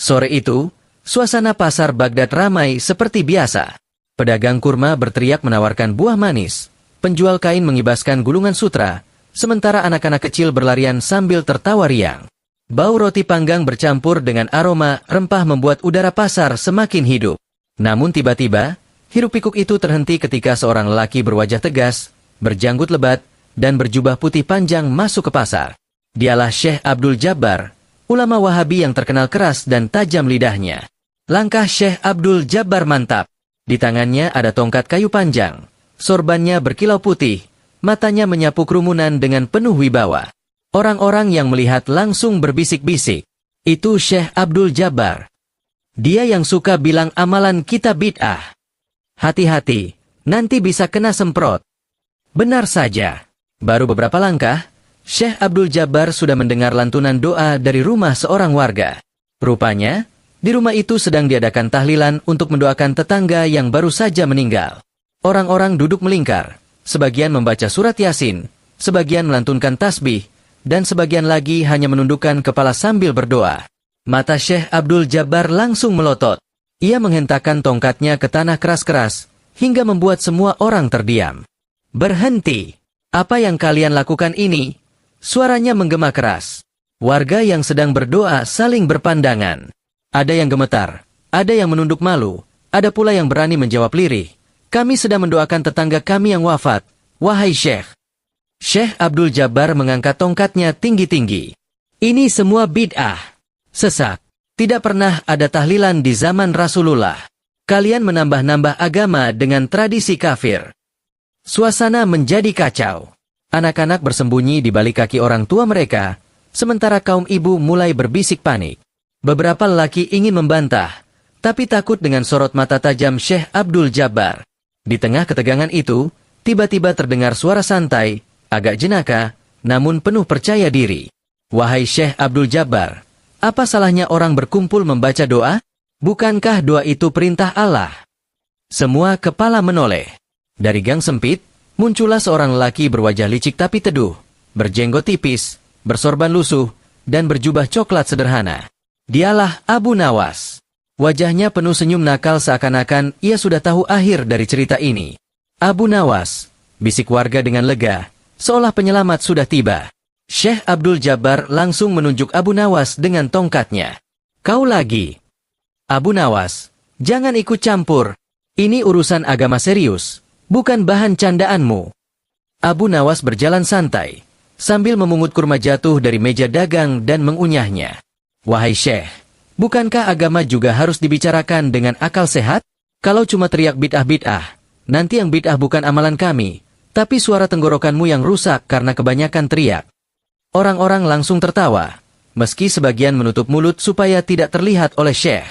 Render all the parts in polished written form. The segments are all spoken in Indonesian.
Sore itu, suasana pasar Baghdad ramai seperti biasa. Pedagang kurma berteriak menawarkan buah manis. Penjual kain mengibaskan gulungan sutra, sementara anak-anak kecil berlarian sambil tertawa riang. Bau roti panggang bercampur dengan aroma rempah membuat udara pasar semakin hidup. Namun tiba-tiba, hiruk-pikuk itu terhenti ketika seorang lelaki berwajah tegas, berjanggut lebat, dan berjubah putih panjang masuk ke pasar. Dialah Syekh Abdul Jabbar, ulama Wahabi yang terkenal keras dan tajam lidahnya. Langkah Syekh Abdul Jabbar mantap. Di tangannya ada tongkat kayu panjang. Sorbannya berkilau putih, matanya menyapu kerumunan dengan penuh wibawa. Orang-orang yang melihat langsung berbisik-bisik. Itu Syekh Abdul Jabbar. Dia yang suka bilang amalan kita bid'ah. Hati-hati, nanti bisa kena semprot. Benar saja. Baru beberapa langkah, Syekh Abdul Jabbar sudah mendengar lantunan doa dari rumah seorang warga. Rupanya, di rumah itu sedang diadakan tahlilan untuk mendoakan tetangga yang baru saja meninggal. Orang-orang duduk melingkar, sebagian membaca surat Yasin, sebagian melantunkan tasbih, dan sebagian lagi hanya menundukkan kepala sambil berdoa. Mata Syekh Abdul Jabbar langsung melotot. Ia menghentakkan tongkatnya ke tanah keras-keras, hingga membuat semua orang terdiam. Berhenti! Apa yang kalian lakukan ini? Suaranya menggema keras. Warga yang sedang berdoa saling berpandangan. Ada yang gemetar, ada yang menunduk malu, ada pula yang berani menjawab lirih. Kami sedang mendoakan tetangga kami yang wafat. Wahai Syekh! Syekh Abdul Jabbar mengangkat tongkatnya tinggi-tinggi. Ini semua bid'ah. Sesat. Tidak pernah ada tahlilan di zaman Rasulullah. Kalian menambah-nambah agama dengan tradisi kafir. Suasana menjadi kacau. Anak-anak bersembunyi di balik kaki orang tua mereka, sementara kaum ibu mulai berbisik panik. Beberapa lelaki ingin membantah, tapi takut dengan sorot mata tajam Syekh Abdul Jabbar. Di tengah ketegangan itu, tiba-tiba terdengar suara santai, agak jenaka, namun penuh percaya diri. Wahai Syekh Abdul Jabbar, apa salahnya orang berkumpul membaca doa? Bukankah doa itu perintah Allah? Semua kepala menoleh. Dari gang sempit, muncullah seorang lelaki berwajah licik tapi teduh, berjenggot tipis, bersorban lusuh, dan berjubah coklat sederhana. Dialah Abu Nawas. Wajahnya penuh senyum nakal seakan-akan ia sudah tahu akhir dari cerita ini. Abu Nawas, bisik warga dengan lega, seolah penyelamat sudah tiba. Syekh Abdul Jabbar langsung menunjuk Abu Nawas dengan tongkatnya. Kau lagi. Abu Nawas, jangan ikut campur. Ini urusan agama serius, bukan bahan candaanmu. Abu Nawas berjalan santai, sambil memungut kurma jatuh dari meja dagang dan mengunyahnya. Wahai Syekh, bukankah agama juga harus dibicarakan dengan akal sehat? Kalau cuma teriak bid'ah-bid'ah, nanti yang bid'ah bukan amalan kami, tapi suara tenggorokanmu yang rusak karena kebanyakan teriak. Orang-orang langsung tertawa, meski sebagian menutup mulut supaya tidak terlihat oleh Syekh.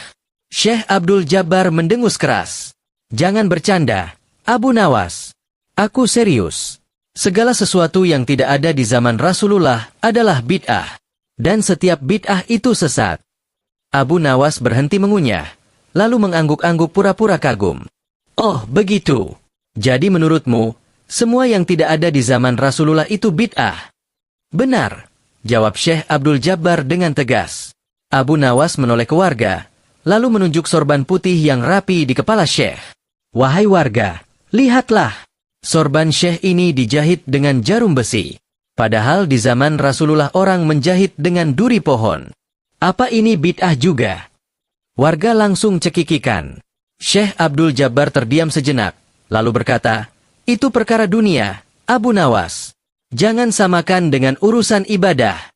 Syekh Abdul Jabbar mendengus keras. Jangan bercanda, Abu Nawas. Aku serius. Segala sesuatu yang tidak ada di zaman Rasulullah adalah bid'ah. Dan setiap bid'ah itu sesat. Abu Nawas berhenti mengunyah, lalu mengangguk-angguk pura-pura kagum. Oh, begitu. Jadi menurutmu, semua yang tidak ada di zaman Rasulullah itu bid'ah? Benar, jawab Syekh Abdul Jabbar dengan tegas. Abu Nawas menoleh ke warga, lalu menunjuk sorban putih yang rapi di kepala Syekh. Wahai warga, lihatlah. Sorban Syekh ini dijahit dengan jarum besi. Padahal di zaman Rasulullah orang menjahit dengan duri pohon. Apa ini bid'ah juga? Warga langsung cekikikan. Syekh Abdul Jabbar terdiam sejenak, lalu berkata, itu perkara dunia, Abu Nawas. Jangan samakan dengan urusan ibadah.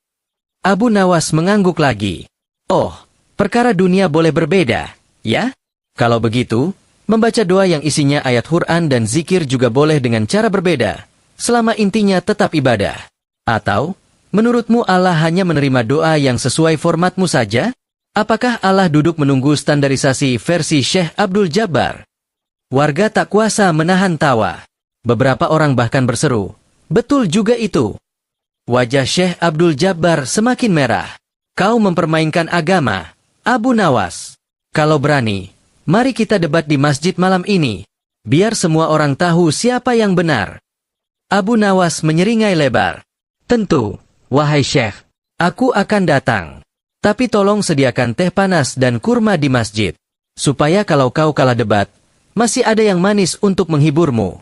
Abu Nawas mengangguk lagi. Oh, perkara dunia boleh berbeda, ya? Kalau begitu, membaca doa yang isinya ayat Quran dan zikir juga boleh dengan cara berbeda, selama intinya tetap ibadah. Atau, menurutmu Allah hanya menerima doa yang sesuai formatmu saja? Apakah Allah duduk menunggu standarisasi versi Syekh Abdul Jabbar? Warga tak kuasa menahan tawa. Beberapa orang bahkan berseru, betul juga itu. Wajah Syekh Abdul Jabbar semakin merah. Kau mempermainkan agama, Abu Nawas. Kalau berani, mari kita debat di masjid malam ini. Biar semua orang tahu siapa yang benar. Abu Nawas menyeringai lebar. Tentu, Wahai Syekh, aku akan datang. Tapi tolong sediakan teh panas dan kurma di masjid. Supaya kalau kau kalah debat, masih ada yang manis untuk menghiburmu.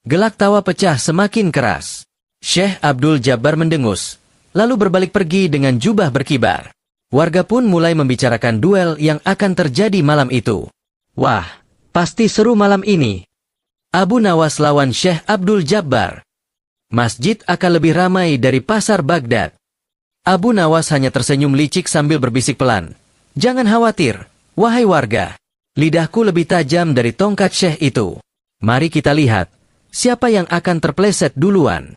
Gelak tawa pecah semakin keras. Syekh Abdul Jabbar mendengus, lalu berbalik pergi dengan jubah berkibar. Warga pun mulai membicarakan duel yang akan terjadi malam itu. Wah, pasti seru malam ini. Abu Nawas lawan Syekh Abdul Jabbar. Masjid akan lebih ramai dari pasar Baghdad. Abu Nawas hanya tersenyum licik sambil berbisik pelan. Jangan khawatir, wahai warga. Lidahku lebih tajam dari tongkat Syekh itu. Mari kita lihat, siapa yang akan terpleset duluan.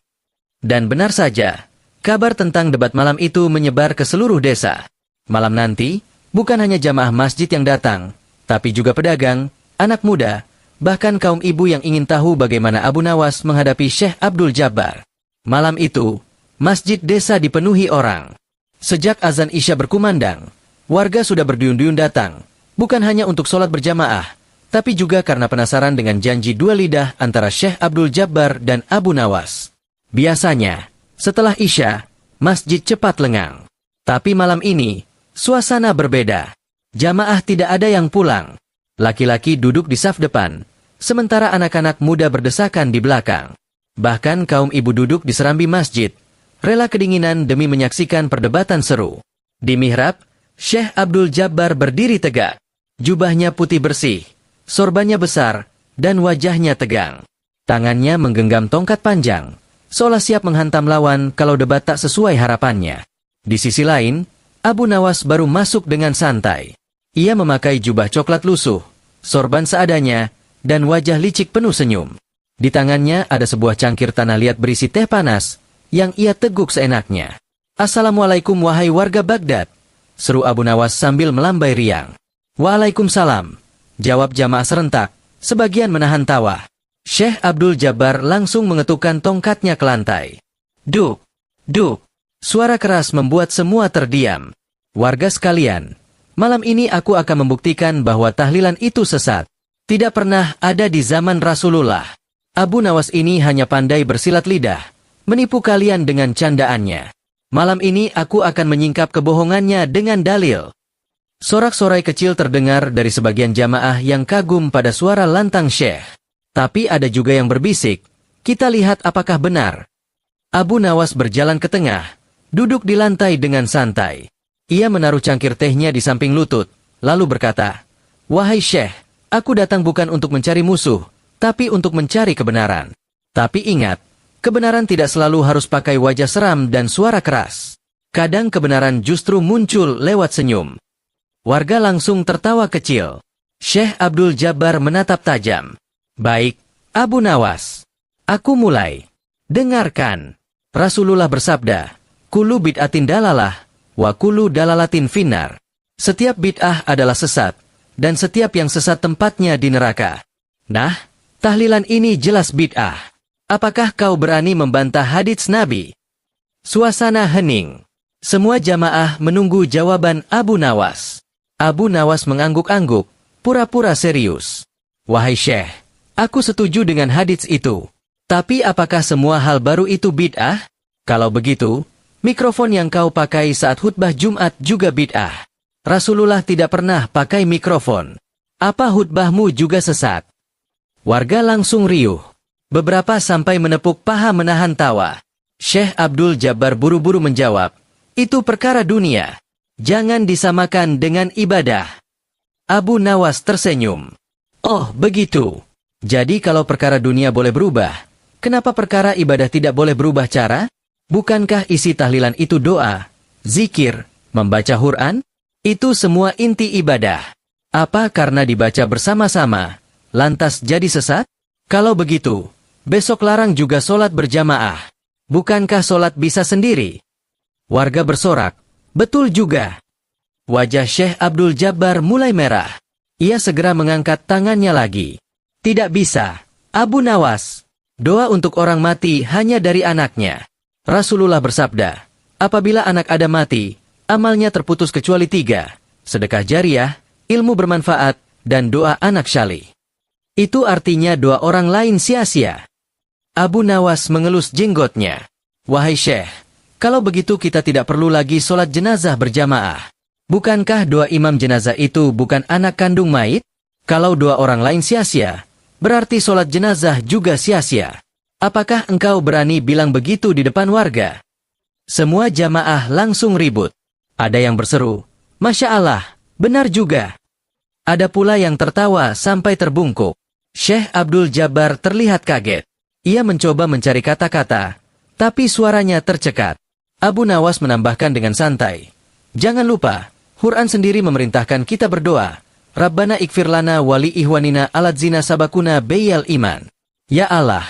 Dan benar saja, kabar tentang debat malam itu menyebar ke seluruh desa. Malam nanti, bukan hanya jamaah masjid yang datang, tapi juga pedagang, anak muda, bahkan kaum ibu yang ingin tahu bagaimana Abu Nawas menghadapi Syekh Abdul Jabbar. Malam itu, masjid desa dipenuhi orang. Sejak azan Isya berkumandang, warga sudah berduyun-duyun datang, bukan hanya untuk sholat berjamaah, tapi juga karena penasaran dengan janji dua lidah antara Syekh Abdul Jabbar dan Abu Nawas. Biasanya, setelah Isya, masjid cepat lengang. Tapi malam ini, suasana berbeda. Jamaah tidak ada yang pulang. Laki-laki duduk di saf depan, sementara anak-anak muda berdesakan di belakang. Bahkan kaum ibu duduk di serambi masjid, rela kedinginan demi menyaksikan perdebatan seru. Di mihrab, Syekh Abdul Jabbar berdiri tegak. Jubahnya putih bersih, sorbannya besar, dan wajahnya tegang. Tangannya menggenggam tongkat panjang, seolah siap menghantam lawan kalau debat tak sesuai harapannya. Di sisi lain, Abu Nawas baru masuk dengan santai. Ia memakai jubah coklat lusuh, sorban seadanya, dan wajah licik penuh senyum. Di tangannya ada sebuah cangkir tanah liat berisi teh panas, yang ia teguk seenaknya. Assalamualaikum wahai warga Baghdad, seru Abu Nawas sambil melambai riang. Waalaikumsalam, jawab jamaah serentak, sebagian menahan tawa. Syekh Abdul Jabbar langsung mengetukkan tongkatnya ke lantai. Duk, duk, suara keras membuat semua terdiam. Warga sekalian, malam ini aku akan membuktikan bahwa tahlilan itu sesat. Tidak pernah ada di zaman Rasulullah. Abu Nawas ini hanya pandai bersilat lidah, menipu kalian dengan candaannya. Malam ini aku akan menyingkap kebohongannya dengan dalil. Sorak-sorai kecil terdengar dari sebagian jamaah yang kagum pada suara lantang Syekh. Tapi ada juga yang berbisik, kita lihat apakah benar. Abu Nawas berjalan ke tengah, duduk di lantai dengan santai. Ia menaruh cangkir tehnya di samping lutut, lalu berkata, Wahai Syekh, aku datang bukan untuk mencari musuh, tapi untuk mencari kebenaran. Tapi ingat, kebenaran tidak selalu harus pakai wajah seram dan suara keras. Kadang kebenaran justru muncul lewat senyum. Warga langsung tertawa kecil. Syekh Abdul Jabbar menatap tajam. Baik, Abu Nawas. Aku mulai. Dengarkan. Rasulullah bersabda, Kulu bid'atin dalalah, wa kulu dalalatin finnar. Setiap bid'ah adalah sesat, dan setiap yang sesat tempatnya di neraka. Nah, tahlilan ini jelas bid'ah. Apakah kau berani membantah hadits Nabi? Suasana hening. Semua jamaah menunggu jawaban Abu Nawas. Abu Nawas mengangguk-angguk, pura-pura serius. Wahai Syekh, aku setuju dengan hadits itu. Tapi apakah semua hal baru itu bid'ah? Kalau begitu, mikrofon yang kau pakai saat khutbah Jumat juga bid'ah. Rasulullah tidak pernah pakai mikrofon. Apa khutbahmu juga sesat? Warga langsung riuh. Beberapa sampai menepuk paha menahan tawa. Syekh Abdul Jabbar buru-buru menjawab, itu perkara dunia. Jangan disamakan dengan ibadah. Abu Nawas tersenyum. Oh, begitu. Jadi kalau perkara dunia boleh berubah, kenapa perkara ibadah tidak boleh berubah cara? Bukankah isi tahlilan itu doa, zikir, membaca Quran? Itu semua inti ibadah. Apa karena dibaca bersama-sama, lantas jadi sesat? Kalau begitu, besok larang juga sholat berjamaah. Bukankah sholat bisa sendiri? Warga bersorak, betul juga. Wajah Syekh Abdul Jabbar mulai merah. Ia segera mengangkat tangannya lagi. Tidak bisa, Abu Nawas. Doa untuk orang mati hanya dari anaknya. Rasulullah bersabda, apabila anak Adam mati, amalnya terputus kecuali 3, sedekah jariah, ilmu bermanfaat, dan doa anak syalih. Itu artinya doa orang lain sia-sia. Abu Nawas mengelus jenggotnya. Wahai Syekh, Kalau begitu kita tidak perlu lagi sholat jenazah berjamaah. Bukankah dua imam jenazah itu bukan anak kandung mayit? Kalau dua orang lain sia-sia, berarti sholat jenazah juga sia-sia. Apakah engkau berani bilang begitu di depan warga? Semua jamaah langsung ribut. Ada yang berseru, Masya Allah, benar juga. Ada pula yang tertawa sampai terbungkuk. Syekh Abdul Jabbar terlihat kaget. Ia mencoba mencari kata-kata, tapi suaranya tercekat. Abu Nawas menambahkan dengan santai, jangan lupa, Quran sendiri memerintahkan kita berdoa, Rabbana ikfir lana wali ihwanina aladzina sabakuna beyal iman. Ya Allah,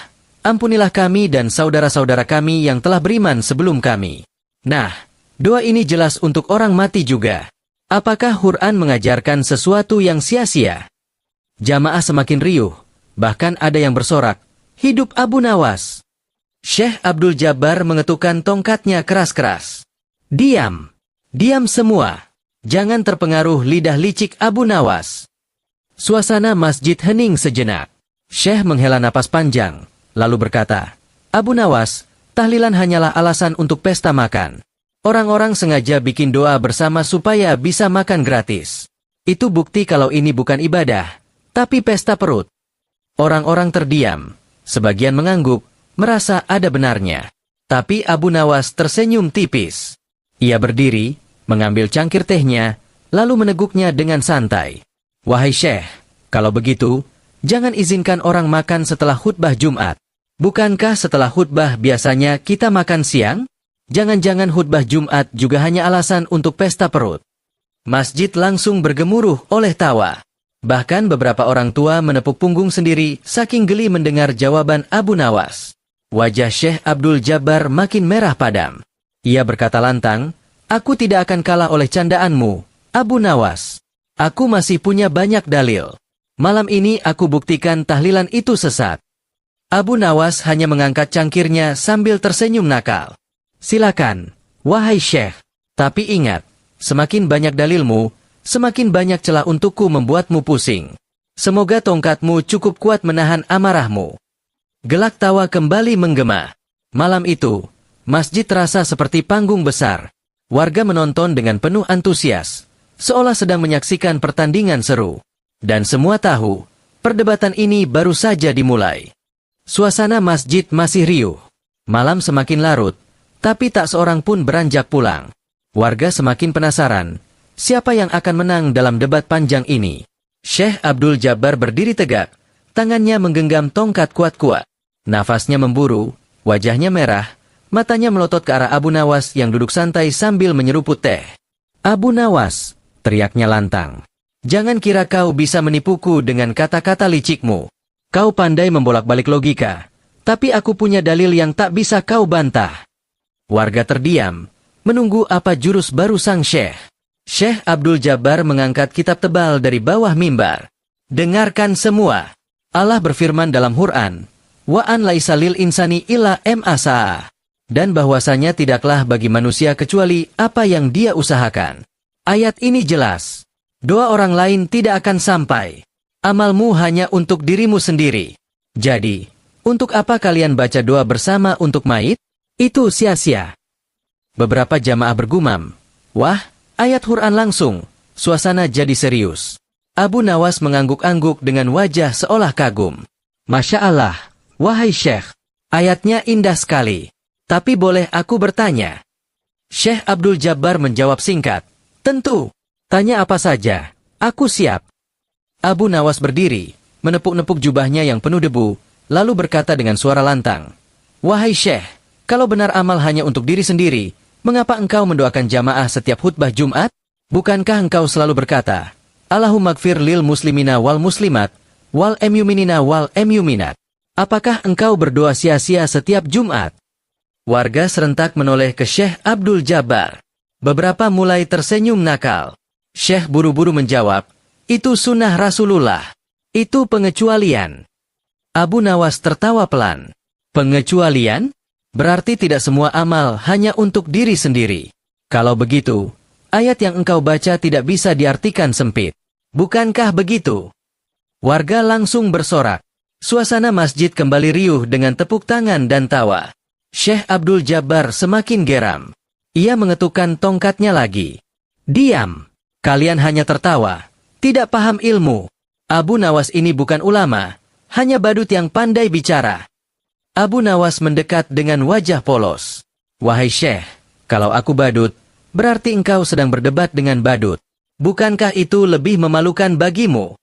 ampunilah kami dan saudara-saudara kami yang telah beriman sebelum kami. Nah, doa ini jelas untuk orang mati juga. Apakah Quran mengajarkan sesuatu yang sia-sia? Jamaah semakin riuh, bahkan ada yang bersorak, hidup Abu Nawas. Syekh Abdul Jabbar mengetukkan tongkatnya keras-keras. Diam! Diam semua! Jangan terpengaruh lidah licik Abu Nawas. Suasana masjid hening sejenak. Syekh menghela napas panjang, lalu berkata, Abu Nawas, tahlilan hanyalah alasan untuk pesta makan. Orang-orang sengaja bikin doa bersama supaya bisa makan gratis. Itu bukti kalau ini bukan ibadah, tapi pesta perut. Orang-orang terdiam, sebagian mengangguk, merasa ada benarnya. Tapi Abu Nawas tersenyum tipis. Ia berdiri, mengambil cangkir tehnya, lalu meneguknya dengan santai. Wahai Syekh, kalau begitu, jangan izinkan orang makan setelah khutbah Jumat. Bukankah setelah khutbah biasanya kita makan siang? Jangan-jangan khutbah Jumat juga hanya alasan untuk pesta perut. Masjid langsung bergemuruh oleh tawa. Bahkan beberapa orang tua menepuk punggung sendiri saking geli mendengar jawaban Abu Nawas. Wajah Syekh Abdul Jabbar makin merah padam. Ia berkata lantang, aku tidak akan kalah oleh candaanmu, Abu Nawas. Aku masih punya banyak dalil. Malam ini aku buktikan tahlilan itu sesat. Abu Nawas hanya mengangkat cangkirnya sambil tersenyum nakal. Silakan, wahai Syekh. Tapi ingat, semakin banyak dalilmu, semakin banyak celah untukku membuatmu pusing. Semoga tongkatmu cukup kuat menahan amarahmu. Gelak tawa kembali menggema. Malam itu, masjid terasa seperti panggung besar. Warga menonton dengan penuh antusias, seolah sedang menyaksikan pertandingan seru. Dan semua tahu, perdebatan ini baru saja dimulai. Suasana masjid masih riuh. Malam semakin larut, tapi tak seorang pun beranjak pulang. Warga semakin penasaran, siapa yang akan menang dalam debat panjang ini. Syekh Abdul Jabbar berdiri tegak, tangannya menggenggam tongkat kuat-kuat. Nafasnya memburu, wajahnya merah, matanya melotot ke arah Abu Nawas yang duduk santai sambil menyeruput teh. Abu Nawas, teriaknya lantang. Jangan kira kau bisa menipuku dengan kata-kata licikmu. Kau pandai membolak-balik logika, tapi aku punya dalil yang tak bisa kau bantah. Warga terdiam, menunggu apa jurus baru sang syekh. Syekh Abdul Jabbar mengangkat kitab tebal dari bawah mimbar. Dengarkan semua. Allah berfirman dalam Quran, Wa an laisa lil insani illa ma sa'a. Dan bahwasanya tidaklah bagi manusia kecuali apa yang dia usahakan. Ayat ini jelas. Doa orang lain tidak akan sampai. Amalmu hanya untuk dirimu sendiri. Jadi, untuk apa kalian baca doa bersama untuk mayit? Itu sia-sia. Beberapa jamaah bergumam, wah, ayat Quran langsung. Suasana jadi serius. Abu Nawas mengangguk-angguk dengan wajah seolah kagum. Masya Allah, wahai Syekh, ayatnya indah sekali. Tapi boleh aku bertanya? Syekh Abdul Jabbar menjawab singkat, tentu. Tanya apa saja, aku siap. Abu Nawas berdiri, menepuk-nepuk jubahnya yang penuh debu, lalu berkata dengan suara lantang, wahai Syekh, kalau benar amal hanya untuk diri sendiri, mengapa engkau mendoakan jamaah setiap khutbah Jumat? Bukankah engkau selalu berkata, Allahumma gfir lil muslimina wal muslimat, wal mu'minina wal mu'minat. Apakah engkau berdoa sia-sia setiap Jumat? Warga serentak menoleh ke Syekh Abdul Jabbar. Beberapa mulai tersenyum nakal. Syekh buru-buru menjawab, itu sunnah Rasulullah. Itu pengecualian. Abu Nawas tertawa pelan. Pengecualian? Berarti tidak semua amal hanya untuk diri sendiri. Kalau begitu, ayat yang engkau baca tidak bisa diartikan sempit. Bukankah begitu? Warga langsung bersorak. Suasana masjid kembali riuh dengan tepuk tangan dan tawa. Syekh Abdul Jabbar semakin geram. Ia mengetukkan tongkatnya lagi. Diam! Kalian hanya tertawa. Tidak paham ilmu. Abu Nawas ini bukan ulama, hanya badut yang pandai bicara. Abu Nawas mendekat dengan wajah polos. Wahai Syekh, kalau aku badut, berarti engkau sedang berdebat dengan badut. Bukankah itu lebih memalukan bagimu?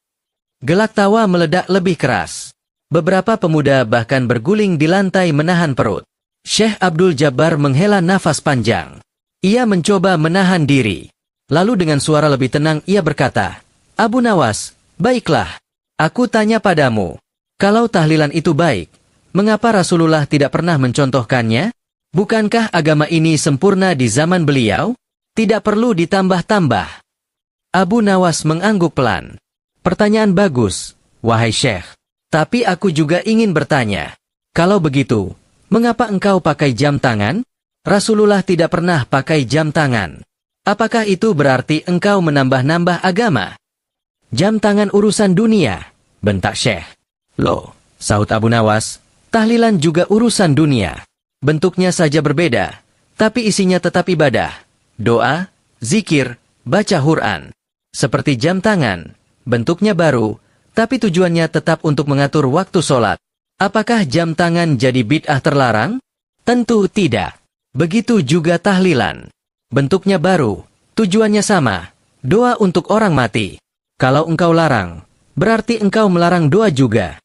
Gelak tawa meledak lebih keras. Beberapa pemuda bahkan berguling di lantai menahan perut. Syekh Abdul Jabbar menghela nafas panjang. Ia mencoba menahan diri. Lalu dengan suara lebih tenang ia berkata, Abu Nawas, baiklah. Aku tanya padamu, kalau tahlilan itu baik, mengapa Rasulullah tidak pernah mencontohkannya? Bukankah agama ini sempurna di zaman beliau? Tidak perlu ditambah-tambah. Abu Nawas mengangguk pelan. Pertanyaan bagus, wahai Syekh. Tapi aku juga ingin bertanya. Kalau begitu, mengapa engkau pakai jam tangan? Rasulullah tidak pernah pakai jam tangan. Apakah itu berarti engkau menambah-nambah agama? Jam tangan urusan dunia, bentak Syekh. Loh, sahut Abu Nawas, tahlilan juga urusan dunia. Bentuknya saja berbeda, tapi isinya tetap ibadah. Doa, zikir, baca Quran. Seperti jam tangan, bentuknya baru, tapi tujuannya tetap untuk mengatur waktu sholat. Apakah jam tangan jadi bid'ah terlarang? Tentu tidak. Begitu juga tahlilan. Bentuknya baru, tujuannya sama, doa untuk orang mati. Kalau engkau larang, berarti engkau melarang doa juga.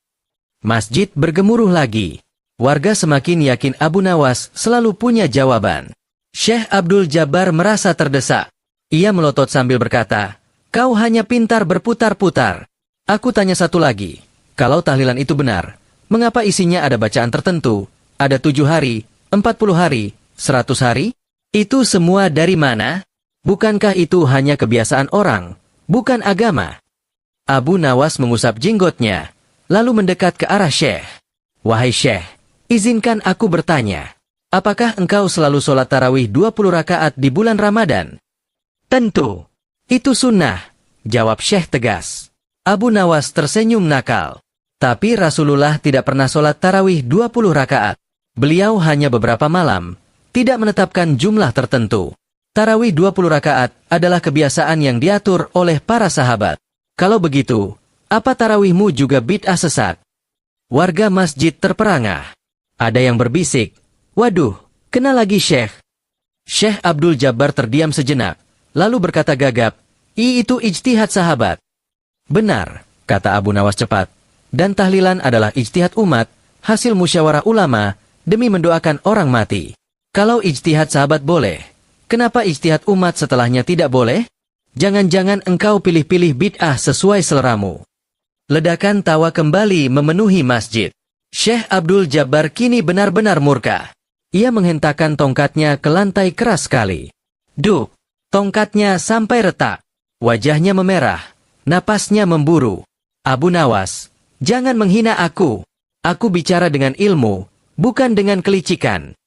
Masjid bergemuruh lagi. Warga semakin yakin Abu Nawas selalu punya jawaban. Syekh Abdul Jabbar merasa terdesak. Ia melotot sambil berkata, kau hanya pintar berputar-putar. Aku tanya satu lagi. Kalau tahlilan itu benar, mengapa isinya ada bacaan tertentu? Ada 7 hari, 40 hari, 100 hari? Itu semua dari mana? Bukankah itu hanya kebiasaan orang, bukan agama? Abu Nawas mengusap jenggotnya, lalu mendekat ke arah Syekh. Wahai Syekh, izinkan aku bertanya. Apakah engkau selalu sholat tarawih 20 rakaat di bulan Ramadan? Tentu. Itu sunnah, jawab Syekh tegas. Abu Nawas tersenyum nakal. Tapi Rasulullah tidak pernah sholat tarawih 20 rakaat. Beliau hanya beberapa malam, tidak menetapkan jumlah tertentu. Tarawih 20 rakaat adalah kebiasaan yang diatur oleh para sahabat. Kalau begitu, apa tarawihmu juga bid'ah sesat? Warga masjid terperangah. Ada yang berbisik, waduh, kena lagi Syekh. Syekh Abdul Jabbar terdiam sejenak. Lalu berkata gagap, itu ijtihad sahabat. Benar, kata Abu Nawas cepat. Dan tahlilan adalah ijtihad umat, hasil musyawarah ulama, demi mendoakan orang mati. Kalau ijtihad sahabat boleh, kenapa ijtihad umat setelahnya tidak boleh? Jangan-jangan engkau pilih-pilih bid'ah sesuai seleramu. Ledakan tawa kembali memenuhi masjid. Syekh Abdul Jabbar kini benar-benar murka. Ia menghentakkan tongkatnya ke lantai keras sekali. Duk! Tongkatnya sampai retak. Wajahnya memerah. Napasnya memburu. Abu Nawas, jangan menghina aku. Aku bicara dengan ilmu, bukan dengan kelicikan.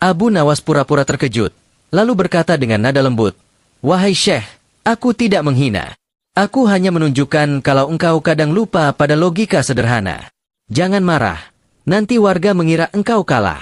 Abu Nawas pura-pura terkejut, lalu berkata dengan nada lembut, wahai Syekh, aku tidak menghina. Aku hanya menunjukkan kalau engkau kadang lupa pada logika sederhana. Jangan marah, nanti warga mengira engkau kalah.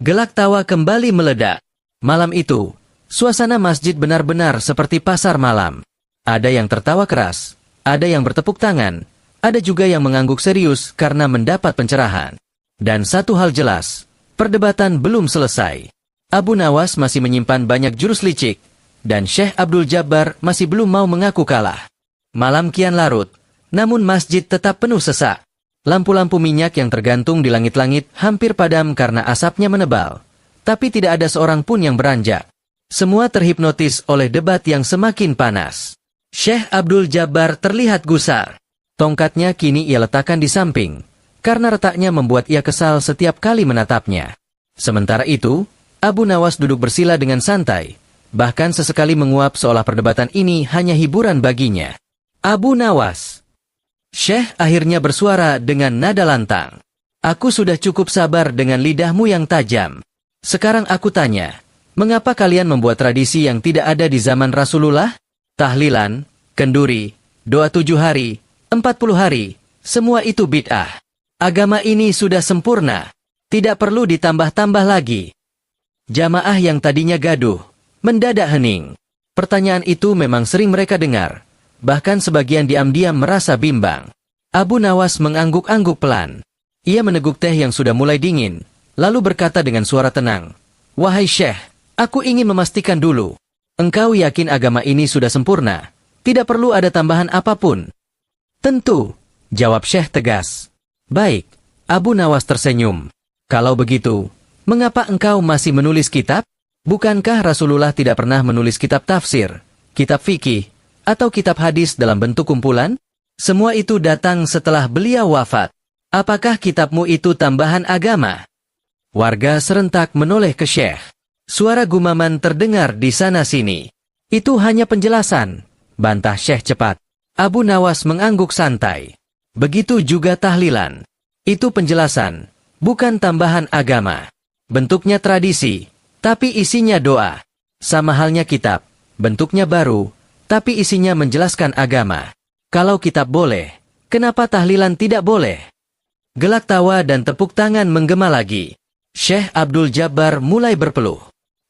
Gelak tawa kembali meledak. Malam itu, suasana masjid benar-benar seperti pasar malam. Ada yang tertawa keras, ada yang bertepuk tangan, ada juga yang mengangguk serius karena mendapat pencerahan. Dan satu hal jelas, perdebatan belum selesai. Abu Nawas masih menyimpan banyak jurus licik, dan Syekh Abdul Jabbar masih belum mau mengaku kalah. Malam kian larut, namun masjid tetap penuh sesak. Lampu-lampu minyak yang tergantung di langit-langit hampir padam karena asapnya menebal. Tapi tidak ada seorang pun yang beranjak. Semua terhipnotis oleh debat yang semakin panas. Syekh Abdul Jabbar terlihat gusar. Tongkatnya kini ia letakkan di samping, karena retaknya membuat ia kesal setiap kali menatapnya. Sementara itu, Abu Nawas duduk bersila dengan santai, bahkan sesekali menguap seolah perdebatan ini hanya hiburan baginya. Abu Nawas. Syekh akhirnya bersuara dengan nada lantang. Aku sudah cukup sabar dengan lidahmu yang tajam. Sekarang aku tanya, mengapa kalian membuat tradisi yang tidak ada di zaman Rasulullah? Tahlilan, kenduri, doa 7 hari, 40 hari, semua itu bid'ah. Agama ini sudah sempurna. Tidak perlu ditambah-tambah lagi. Jamaah yang tadinya gaduh, mendadak hening. Pertanyaan itu memang sering mereka dengar. Bahkan sebagian diam-diam merasa bimbang. Abu Nawas mengangguk-angguk pelan. Ia meneguk teh yang sudah mulai dingin, lalu berkata dengan suara tenang, "Wahai Syekh, aku ingin memastikan dulu. Engkau yakin agama ini sudah sempurna? Tidak perlu ada tambahan apapun?" "Tentu," jawab Syekh tegas. "Baik." Abu Nawas tersenyum. "Kalau begitu, mengapa engkau masih menulis kitab? Bukankah Rasulullah tidak pernah menulis kitab tafsir, kitab fikih, atau kitab hadis dalam bentuk kumpulan? Semua itu datang setelah beliau wafat. Apakah kitabmu itu tambahan agama?" Warga serentak menoleh ke Syekh. Suara gumaman terdengar di sana-sini. "Itu hanya penjelasan," bantah Syekh cepat. Abu Nawas mengangguk santai. "Begitu juga tahlilan. Itu penjelasan, bukan tambahan agama. Bentuknya tradisi, tapi isinya doa. Sama halnya kitab, bentuknya baru, tapi isinya menjelaskan agama. Kalau kitab boleh, kenapa tahlilan tidak boleh?" Gelak tawa dan tepuk tangan menggema lagi. Syekh Abdul Jabbar mulai berpeluh.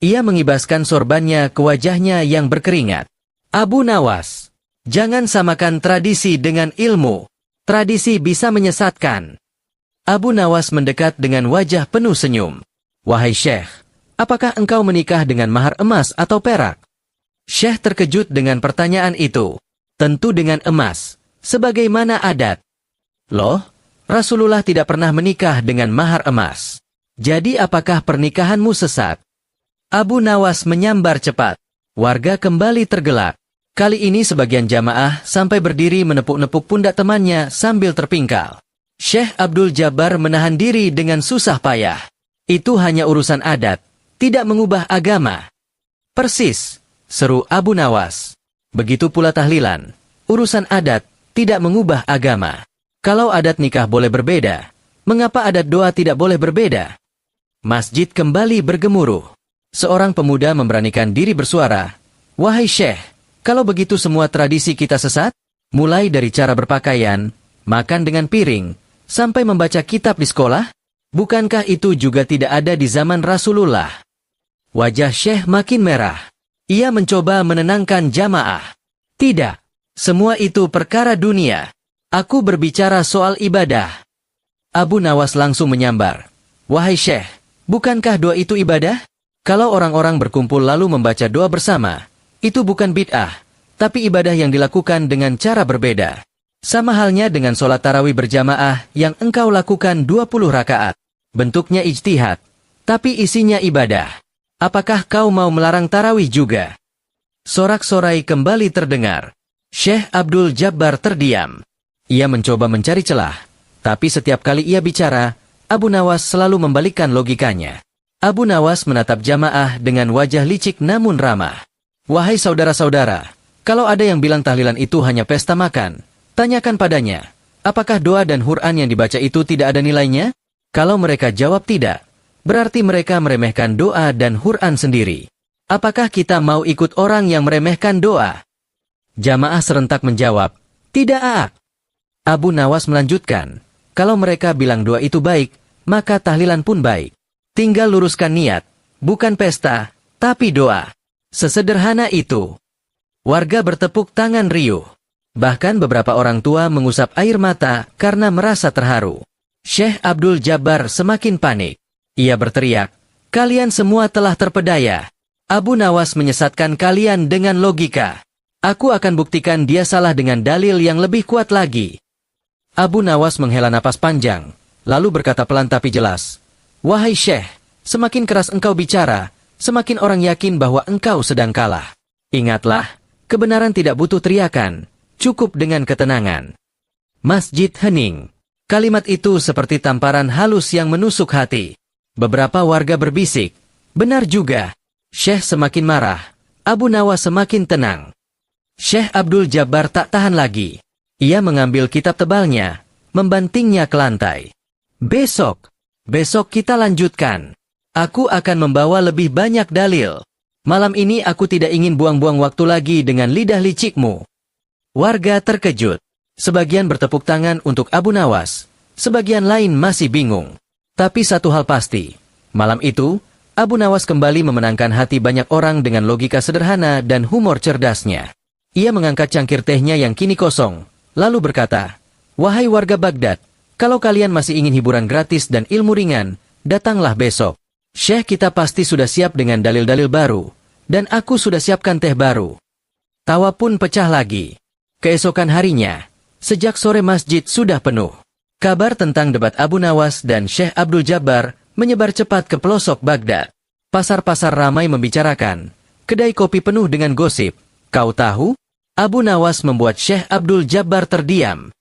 Ia mengibaskan sorbannya ke wajahnya yang berkeringat. "Abu Nawas, jangan samakan tradisi dengan ilmu. Tradisi bisa menyesatkan." Abu Nawas mendekat dengan wajah penuh senyum. "Wahai Syekh, apakah engkau menikah dengan mahar emas atau perak?" Syekh terkejut dengan pertanyaan itu. "Tentu dengan emas, sebagaimana adat." "Loh, Rasulullah tidak pernah menikah dengan mahar emas. Jadi apakah pernikahanmu sesat?" Abu Nawas menyambar cepat. Warga kembali tergelak. Kali ini sebagian jamaah sampai berdiri menepuk-nepuk pundak temannya sambil terpingkal. Syekh Abdul Jabbar menahan diri dengan susah payah. "Itu hanya urusan adat, tidak mengubah agama." "Persis," seru Abu Nawas. "Begitu pula tahlilan. Urusan adat, tidak mengubah agama. Kalau adat nikah boleh berbeda, mengapa adat doa tidak boleh berbeda?" Masjid kembali bergemuruh. Seorang pemuda memberanikan diri bersuara, "Wahai Syekh, kalau begitu semua tradisi kita sesat? Mulai dari cara berpakaian, makan dengan piring, sampai membaca kitab di sekolah? Bukankah itu juga tidak ada di zaman Rasulullah?" Wajah Syekh makin merah. Ia mencoba menenangkan jamaah. "Tidak, semua itu perkara dunia. Aku berbicara soal ibadah." Abu Nawas langsung menyambar. "Wahai Syekh, bukankah doa itu ibadah? Kalau orang-orang berkumpul lalu membaca doa bersama, itu bukan bid'ah, tapi ibadah yang dilakukan dengan cara berbeda. Sama halnya dengan sholat tarawih berjamaah yang engkau lakukan 20 rakaat. Bentuknya ijtihad, tapi isinya ibadah. Apakah kau mau melarang tarawih juga?" Sorak-sorai kembali terdengar. Syekh Abdul Jabbar terdiam. Ia mencoba mencari celah, tapi setiap kali ia bicara, Abu Nawas selalu membalikkan logikanya. Abu Nawas menatap jamaah dengan wajah licik namun ramah. "Wahai saudara-saudara, kalau ada yang bilang tahlilan itu hanya pesta makan, tanyakan padanya, apakah doa dan Quran yang dibaca itu tidak ada nilainya? Kalau mereka jawab tidak, berarti mereka meremehkan doa dan Quran sendiri. Apakah kita mau ikut orang yang meremehkan doa?" Jamaah serentak menjawab, "Tidak." Abu Nawas melanjutkan, "Kalau mereka bilang doa itu baik, maka tahlilan pun baik. Tinggal luruskan niat, bukan pesta, tapi doa. Sesederhana itu." Warga bertepuk tangan riuh. Bahkan beberapa orang tua mengusap air mata karena merasa terharu. Syekh Abdul Jabbar semakin panik. Ia berteriak, "Kalian semua telah terpedaya. Abu Nawas menyesatkan kalian dengan logika. Aku akan buktikan dia salah dengan dalil yang lebih kuat lagi." Abu Nawas menghela napas panjang, lalu berkata pelan tapi jelas, "Wahai Syekh, semakin keras engkau bicara, semakin orang yakin bahwa engkau sedang kalah. Ingatlah, kebenaran tidak butuh teriakan, cukup dengan ketenangan." Masjid hening. Kalimat itu seperti tamparan halus yang menusuk hati. Beberapa warga berbisik, "Benar juga." Syekh semakin marah, Abu Nawas semakin tenang. Syekh Abdul Jabbar tak tahan lagi. Ia mengambil kitab tebalnya, membantingnya ke lantai. Besok kita lanjutkan. Aku akan membawa lebih banyak dalil. Malam ini aku tidak ingin buang-buang waktu lagi dengan lidah licikmu." Warga terkejut. Sebagian bertepuk tangan untuk Abu Nawas, sebagian lain masih bingung. Tapi satu hal pasti, malam itu, Abu Nawas kembali memenangkan hati banyak orang dengan logika sederhana dan humor cerdasnya. Ia mengangkat cangkir tehnya yang kini kosong, lalu berkata, "Wahai warga Baghdad, kalau kalian masih ingin hiburan gratis dan ilmu ringan, datanglah besok. Syekh kita pasti sudah siap dengan dalil-dalil baru, dan aku sudah siapkan teh baru." Tawa pun pecah lagi. Keesokan harinya, sejak sore masjid sudah penuh. Kabar tentang debat Abu Nawas dan Syekh Abdul Jabbar menyebar cepat ke pelosok Baghdad. Pasar-pasar ramai membicarakan, kedai kopi penuh dengan gosip. Kau tahu? Abu Nawas membuat Syekh Abdul Jabbar terdiam.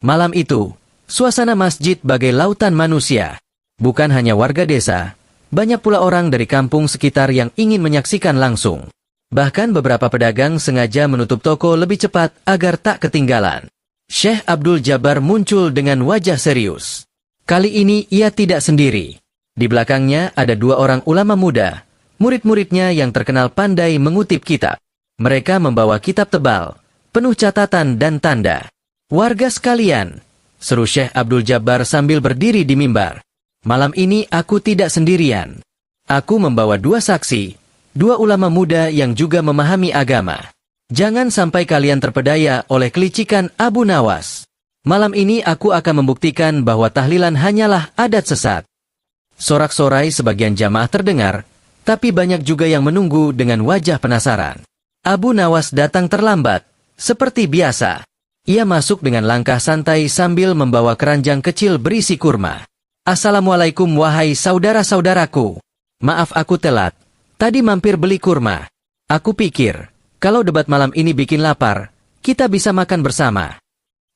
Malam itu, suasana masjid bagai lautan manusia. Bukan hanya warga desa, banyak pula orang dari kampung sekitar yang ingin menyaksikan langsung. Bahkan beberapa pedagang sengaja menutup toko lebih cepat agar tak ketinggalan. Syekh Abdul Jabbar muncul dengan wajah serius. Kali ini ia tidak sendiri. Di belakangnya ada dua orang ulama muda, murid-muridnya yang terkenal pandai mengutip kitab. Mereka membawa kitab tebal, penuh catatan dan tanda. "Warga sekalian," seru Syekh Abdul Jabbar sambil berdiri di mimbar. "Malam ini aku tidak sendirian. Aku membawa dua saksi, dua ulama muda yang juga memahami agama. Jangan sampai kalian terpedaya oleh kelicikan Abu Nawas. Malam ini aku akan membuktikan bahwa tahlilan hanyalah adat sesat." Sorak-sorai sebagian jamaah terdengar, tapi banyak juga yang menunggu dengan wajah penasaran. Abu Nawas datang terlambat, seperti biasa. Ia masuk dengan langkah santai sambil membawa keranjang kecil berisi kurma. "Assalamualaikum wahai saudara-saudaraku. Maaf aku telat, tadi mampir beli kurma. Aku pikir, kalau debat malam ini bikin lapar, kita bisa makan bersama."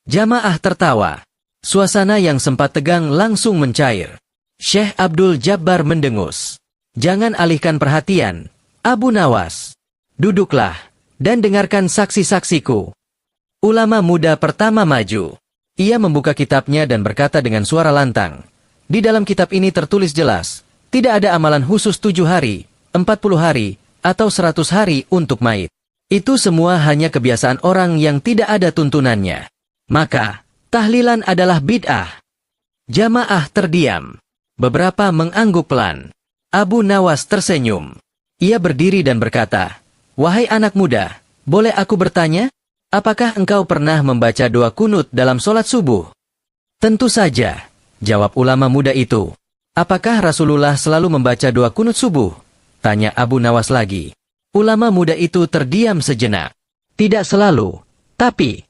Jamaah tertawa. Suasana yang sempat tegang langsung mencair. Syekh Abdul Jabbar mendengus. "Jangan alihkan perhatian, Abu Nawas. Duduklah, dan dengarkan saksi-saksiku." Ulama muda pertama maju. Ia membuka kitabnya dan berkata dengan suara lantang, "Di dalam kitab ini tertulis jelas, tidak ada amalan khusus 7 hari, 40 hari, atau 100 hari untuk mayit. Itu semua hanya kebiasaan orang yang tidak ada tuntunannya. Maka, tahlilan adalah bid'ah." Jamaah terdiam. Beberapa mengangguk pelan. Abu Nawas tersenyum. Ia berdiri dan berkata, "Wahai anak muda, boleh aku bertanya? Apakah engkau pernah membaca doa kunut dalam sholat subuh?" "Tentu saja," jawab ulama muda itu. "Apakah Rasulullah selalu membaca doa kunut subuh?" tanya Abu Nawas lagi. Ulama muda itu terdiam sejenak. "Tidak selalu, tapi..."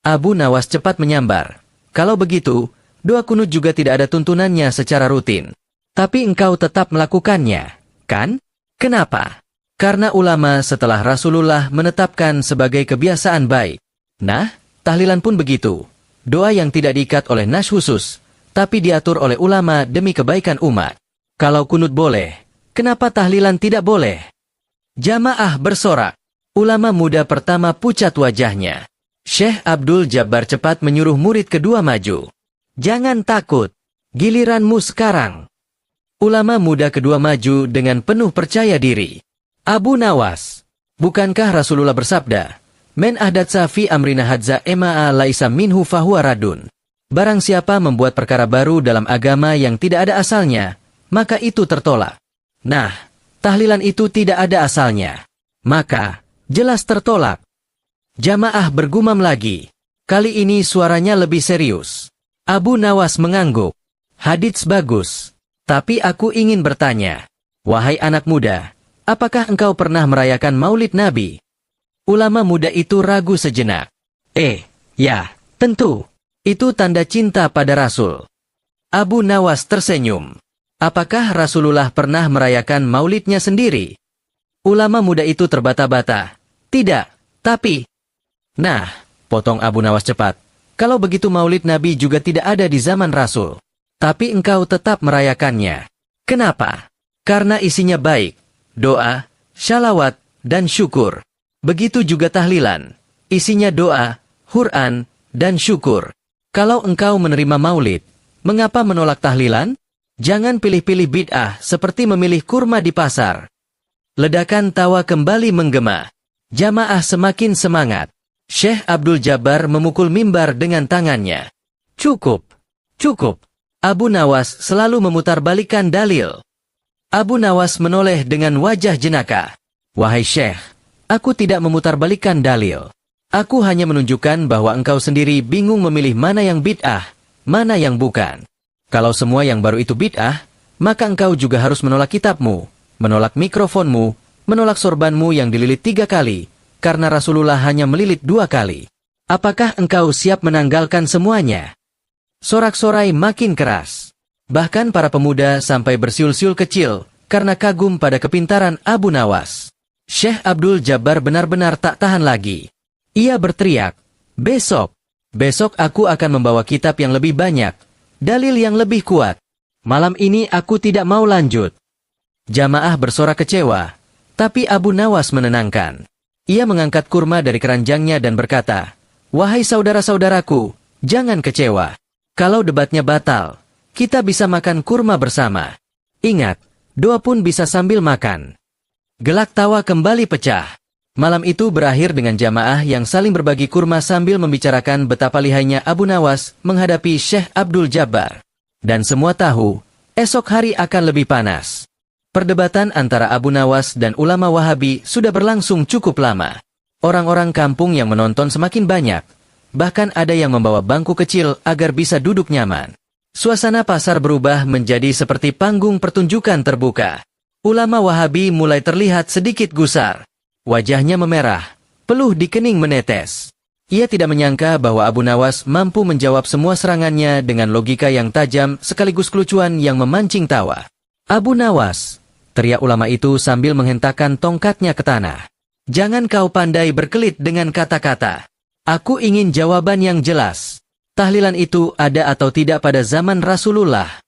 Abu Nawas cepat menyambar. "Kalau begitu, doa kunut juga tidak ada tuntunannya secara rutin. Tapi engkau tetap melakukannya, kan? Kenapa?" "Karena ulama setelah Rasulullah menetapkan sebagai kebiasaan baik." Nah, tahlilan pun begitu. Doa yang tidak diikat oleh nas khusus, tapi diatur oleh ulama demi kebaikan umat. Kalau kunut boleh, kenapa tahlilan tidak boleh? Jamaah bersorak. Ulama muda pertama pucat wajahnya. Syekh Abdul Jabbar cepat menyuruh murid kedua maju. "Jangan takut, giliranmu sekarang." Ulama muda kedua maju dengan penuh percaya diri. "Abu Nawas, bukankah Rasulullah bersabda, 'Men ahdatsa fi amrina hadza ema'a laisa minhu fahuwa radun'? Barang siapa membuat perkara baru dalam agama yang tidak ada asalnya, maka itu tertolak. Nah, tahlilan itu tidak ada asalnya, maka jelas tertolak." Jamaah bergumam lagi. Kali ini suaranya lebih serius. Abu Nawas mengangguk. "Hadits bagus. Tapi aku ingin bertanya, wahai anak muda, apakah engkau pernah merayakan Maulid Nabi?" Ulama muda itu ragu sejenak. Ya, tentu. Itu tanda cinta pada Rasul." Abu Nawas tersenyum. "Apakah Rasulullah pernah merayakan maulidnya sendiri?" Ulama muda itu terbata-bata. "Tidak, tapi..." "Nah," potong Abu Nawas cepat, "kalau begitu maulid Nabi juga tidak ada di zaman Rasul. Tapi engkau tetap merayakannya. Kenapa?" "Karena isinya baik, doa, syalawat, dan syukur. Begitu juga tahlilan. Isinya doa, Quran, dan syukur. Kalau engkau menerima maulid, mengapa menolak tahlilan? Jangan pilih-pilih bid'ah seperti memilih kurma di pasar." Ledakan tawa kembali menggema. Jamaah semakin semangat. Syekh Abdul Jabbar memukul mimbar dengan tangannya. Cukup, cukup. Abu Nawas selalu memutarbalikkan dalil. Abu Nawas menoleh dengan wajah jenaka. Wahai Syekh, aku tidak memutarbalikkan dalil. Aku hanya menunjukkan bahwa engkau sendiri bingung memilih mana yang bid'ah, mana yang bukan. Kalau semua yang baru itu bid'ah, maka engkau juga harus menolak kitabmu, menolak mikrofonmu, menolak sorbanmu yang dililit 3 kali, karena Rasulullah hanya melilit 2 kali. Apakah engkau siap menanggalkan semuanya? Sorak-sorai makin keras. Bahkan para pemuda sampai bersiul-siul kecil karena kagum pada kepintaran Abu Nawas. Syekh Abdul Jabbar benar-benar tak tahan lagi. Ia berteriak, besok aku akan membawa kitab yang lebih banyak, dalil yang lebih kuat. Malam ini aku tidak mau lanjut. Jamaah bersorak kecewa, tapi Abu Nawas menenangkan. Ia mengangkat kurma dari keranjangnya dan berkata, wahai saudara-saudaraku, jangan kecewa. Kalau debatnya batal, kita bisa makan kurma bersama. Ingat, doa pun bisa sambil makan. Gelak tawa kembali pecah. Malam itu berakhir dengan jamaah yang saling berbagi kurma sambil membicarakan betapa lihainya Abu Nawas menghadapi Syekh Abdul Jabbar. Dan semua tahu, esok hari akan lebih panas. Perdebatan antara Abu Nawas dan ulama Wahabi sudah berlangsung cukup lama. Orang-orang kampung yang menonton semakin banyak. Bahkan ada yang membawa bangku kecil agar bisa duduk nyaman. Suasana pasar berubah menjadi seperti panggung pertunjukan terbuka. Ulama Wahabi mulai terlihat sedikit gusar. Wajahnya memerah, peluh di kening menetes. Ia tidak menyangka bahwa Abu Nawas mampu menjawab semua serangannya dengan logika yang tajam sekaligus kelucuan yang memancing tawa. Abu Nawas, teriak ulama itu sambil menghentakkan tongkatnya ke tanah. Jangan kau pandai berkelit dengan kata-kata. Aku ingin jawaban yang jelas. Tahlilan itu ada atau tidak pada zaman Rasulullah?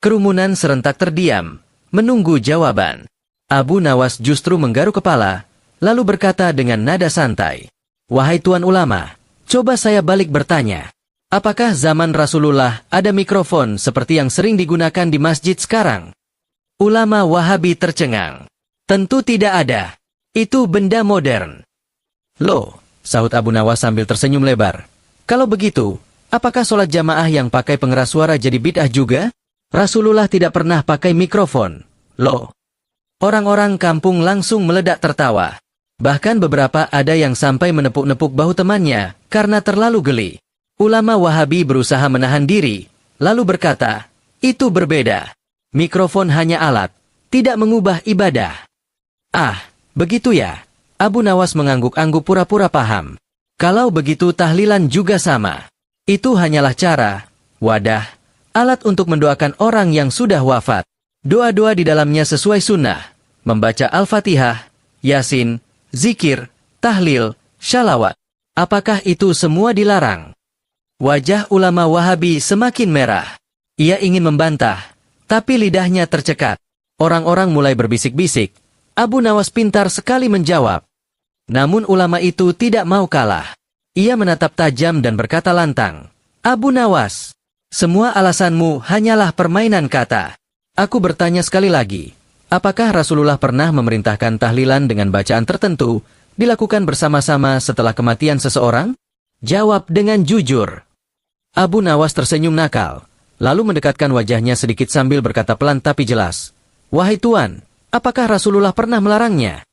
Kerumunan serentak terdiam, menunggu jawaban. Abu Nawas justru menggaruk kepala, lalu berkata dengan nada santai. Wahai tuan ulama, coba saya balik bertanya. Apakah zaman Rasulullah ada mikrofon seperti yang sering digunakan di masjid sekarang? Ulama Wahabi tercengang. Tentu tidak ada. Itu benda modern. Loh, sahut Abu Nawas sambil tersenyum lebar. Kalau begitu, apakah sholat jamaah yang pakai pengeras suara jadi bid'ah juga? Rasulullah tidak pernah pakai mikrofon. Loh. Orang-orang kampung langsung meledak tertawa. Bahkan beberapa ada yang sampai menepuk-nepuk bahu temannya karena terlalu geli. Ulama Wahabi berusaha menahan diri, lalu berkata, itu berbeda. Mikrofon hanya alat, tidak mengubah ibadah. Ah, begitu ya. Abu Nawas mengangguk-angguk pura-pura paham. Kalau begitu tahlilan juga sama. Itu hanyalah cara, wadah, alat untuk mendoakan orang yang sudah wafat. Doa-doa di dalamnya sesuai sunnah. Membaca Al-Fatihah, Yasin, zikir, tahlil, syalawat. Apakah itu semua dilarang? Wajah ulama Wahabi semakin merah. Ia ingin membantah, tapi lidahnya tercekat. Orang-orang mulai berbisik-bisik. Abu Nawas pintar sekali menjawab. Namun ulama itu tidak mau kalah. Ia menatap tajam dan berkata lantang, Abu Nawas, semua alasanmu hanyalah permainan kata. Aku bertanya sekali lagi, apakah Rasulullah pernah memerintahkan tahlilan dengan bacaan tertentu dilakukan bersama-sama setelah kematian seseorang? Jawab dengan jujur. Abu Nawas tersenyum nakal, lalu mendekatkan wajahnya sedikit sambil berkata pelan tapi jelas, Wahai Tuan, apakah Rasulullah pernah melarangnya?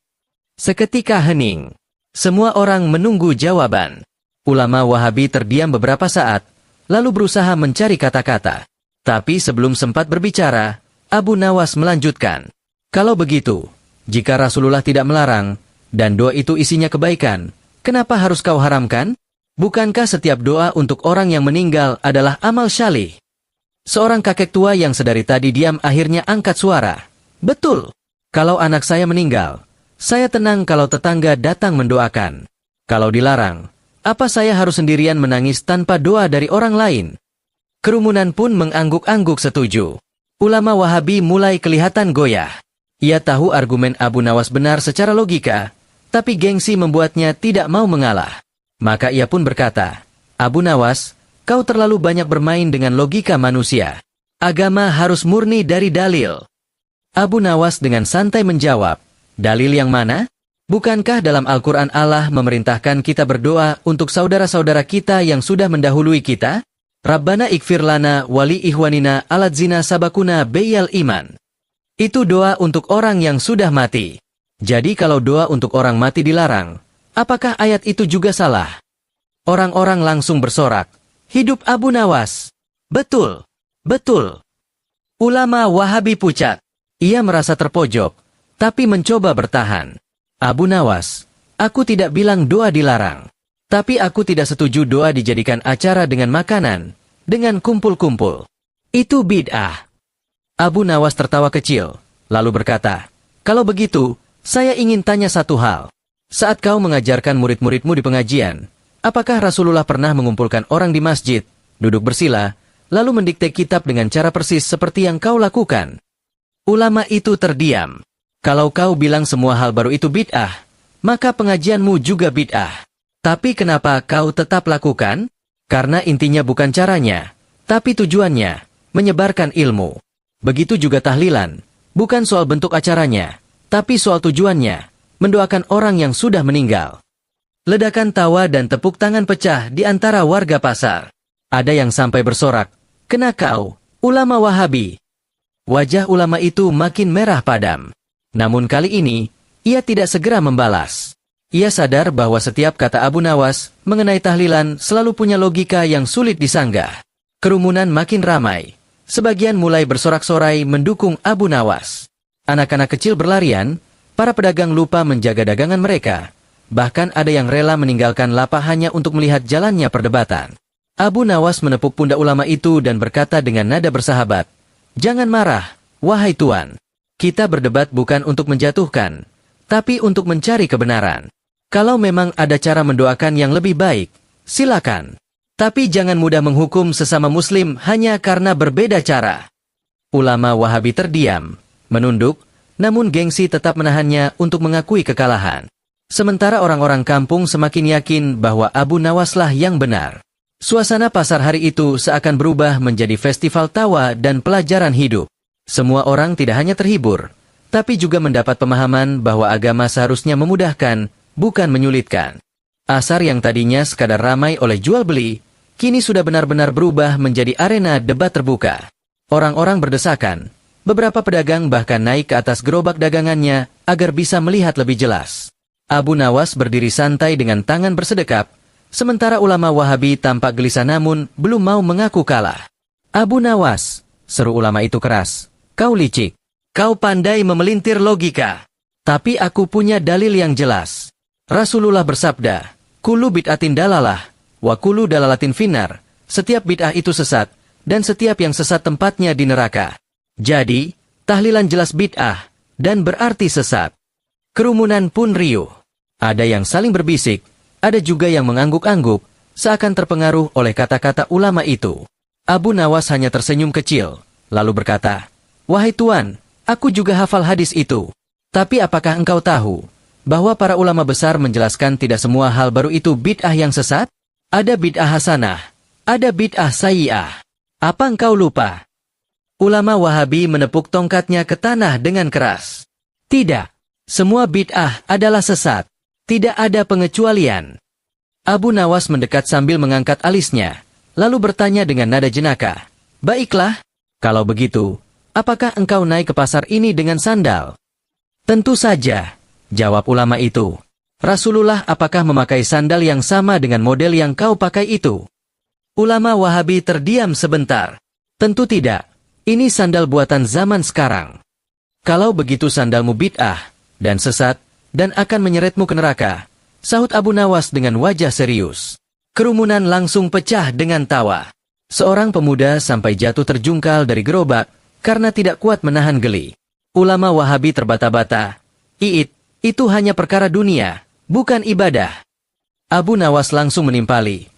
Seketika hening. Semua orang menunggu jawaban. Ulama Wahabi terdiam beberapa saat, lalu berusaha mencari kata-kata. Tapi sebelum sempat berbicara, Abu Nawas melanjutkan. Kalau begitu, jika Rasulullah tidak melarang, dan doa itu isinya kebaikan, kenapa harus kau haramkan? Bukankah setiap doa untuk orang yang meninggal adalah amal syalih? Seorang kakek tua yang sedari tadi diam akhirnya angkat suara. Betul, kalau anak saya meninggal, saya tenang kalau tetangga datang mendoakan. Kalau dilarang, apa saya harus sendirian menangis tanpa doa dari orang lain? Kerumunan pun mengangguk-angguk setuju. Ulama Wahabi mulai kelihatan goyah. Ia tahu argumen Abu Nawas benar secara logika, tapi gengsi membuatnya tidak mau mengalah. Maka ia pun berkata, Abu Nawas, kau terlalu banyak bermain dengan logika manusia. Agama harus murni dari dalil. Abu Nawas dengan santai menjawab, dalil yang mana? Bukankah dalam Al-Quran Allah memerintahkan kita berdoa untuk saudara-saudara kita yang sudah mendahului kita? Rabbana ikfir lana wali ihwanina aladzina sabakuna beyal iman. Itu doa untuk orang yang sudah mati. Jadi kalau doa untuk orang mati dilarang, apakah ayat itu juga salah? Orang-orang langsung bersorak, hidup Abu Nawas. Betul, betul. Ulama Wahabi pucat. Ia merasa terpojok, tapi mencoba bertahan. Abu Nawas, aku tidak bilang doa dilarang. Tapi aku tidak setuju doa dijadikan acara dengan makanan, dengan kumpul-kumpul. Itu bid'ah. Abu Nawas tertawa kecil, lalu berkata, kalau begitu, saya ingin tanya satu hal. Saat kau mengajarkan murid-muridmu di pengajian, apakah Rasulullah pernah mengumpulkan orang di masjid, duduk bersila, lalu mendikte kitab dengan cara persis seperti yang kau lakukan? Ulama itu terdiam. Kalau kau bilang semua hal baru itu bid'ah, maka pengajianmu juga bid'ah. Tapi kenapa kau tetap lakukan? Karena intinya bukan caranya, tapi tujuannya, menyebarkan ilmu. Begitu juga tahlilan, bukan soal bentuk acaranya, tapi soal tujuannya, mendoakan orang yang sudah meninggal. Ledakan tawa dan tepuk tangan pecah di antara warga pasar. Ada yang sampai bersorak, kena kau, ulama Wahabi. Wajah ulama itu makin merah padam. Namun kali ini, ia tidak segera membalas. Ia sadar bahwa setiap kata Abu Nawas mengenai tahlilan selalu punya logika yang sulit disanggah. Kerumunan makin ramai. Sebagian mulai bersorak-sorai mendukung Abu Nawas. Anak-anak kecil berlarian, para pedagang lupa menjaga dagangan mereka. Bahkan ada yang rela meninggalkan lapak hanya untuk melihat jalannya perdebatan. Abu Nawas menepuk pundak ulama itu dan berkata dengan nada bersahabat, jangan marah, wahai Tuan. Kita berdebat bukan untuk menjatuhkan, tapi untuk mencari kebenaran. Kalau memang ada cara mendoakan yang lebih baik, silakan. Tapi jangan mudah menghukum sesama muslim hanya karena berbeda cara. Ulama Wahabi terdiam, menunduk, namun gengsi tetap menahannya untuk mengakui kekalahan. Sementara orang-orang kampung semakin yakin bahwa Abu Nawaslah yang benar. Suasana pasar hari itu seakan berubah menjadi festival tawa dan pelajaran hidup. Semua orang tidak hanya terhibur, tapi juga mendapat pemahaman bahwa agama seharusnya memudahkan, bukan menyulitkan. Asar yang tadinya sekadar ramai oleh jual beli, kini sudah benar-benar berubah menjadi arena debat terbuka. Orang-orang berdesakan, beberapa pedagang bahkan naik ke atas gerobak dagangannya agar bisa melihat lebih jelas. Abu Nawas berdiri santai dengan tangan bersedekap, sementara ulama Wahabi tampak gelisah namun belum mau mengaku kalah. Abu Nawas, seru ulama itu keras, kau licik, kau pandai memelintir logika. Tapi aku punya dalil yang jelas. Rasulullah bersabda, Kullu bid'atin dalalah, wa kullu dalalatin finnar. Setiap bid'ah itu sesat, dan setiap yang sesat tempatnya di neraka. Jadi, tahlilan jelas bid'ah, dan berarti sesat. Kerumunan pun riuh. Ada yang saling berbisik, ada juga yang mengangguk-angguk, seakan terpengaruh oleh kata-kata ulama itu. Abu Nawas hanya tersenyum kecil, lalu berkata, wahai Tuan, aku juga hafal hadis itu. Tapi apakah engkau tahu, bahwa para ulama besar menjelaskan tidak semua hal baru itu bid'ah yang sesat? Ada bid'ah hasanah, ada bid'ah sayyi'ah. Apa engkau lupa? Ulama Wahabi menepuk tongkatnya ke tanah dengan keras. Tidak, semua bid'ah adalah sesat. Tidak ada pengecualian. Abu Nawas mendekat sambil mengangkat alisnya, lalu bertanya dengan nada jenaka. Baiklah, kalau begitu, apakah engkau naik ke pasar ini dengan sandal? Tentu saja, jawab ulama itu. Rasulullah apakah memakai sandal yang sama dengan model yang kau pakai itu? Ulama Wahabi terdiam sebentar. Tentu tidak, ini sandal buatan zaman sekarang. Kalau begitu sandalmu bid'ah dan sesat, dan akan menyeretmu ke neraka, sahut Abu Nawas dengan wajah serius. Kerumunan langsung pecah dengan tawa. Seorang pemuda sampai jatuh terjungkal dari gerobak, karena tidak kuat menahan geli. Ulama Wahabi terbata-bata. Itu hanya perkara dunia, bukan ibadah. Abu Nawas langsung menimpali.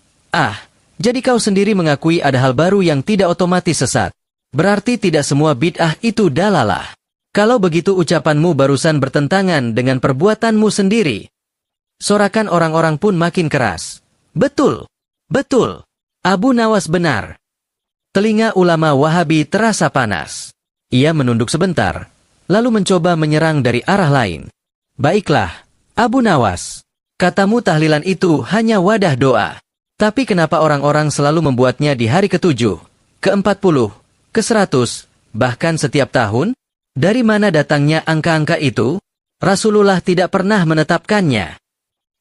Jadi kau sendiri mengakui ada hal baru yang tidak otomatis sesat. Berarti tidak semua bid'ah itu dalalah. Kalau begitu ucapanmu barusan bertentangan dengan perbuatanmu sendiri. Sorakan orang-orang pun makin keras. Betul, betul. Abu Nawas benar. Telinga ulama Wahabi terasa panas. Ia menunduk sebentar, lalu mencoba menyerang dari arah lain. Baiklah, Abu Nawas. Katamu tahlilan itu hanya wadah doa. Tapi kenapa orang-orang selalu membuatnya di hari ke-7, ke-40, ke-100, bahkan setiap tahun? Dari mana datangnya angka-angka itu? Rasulullah tidak pernah menetapkannya.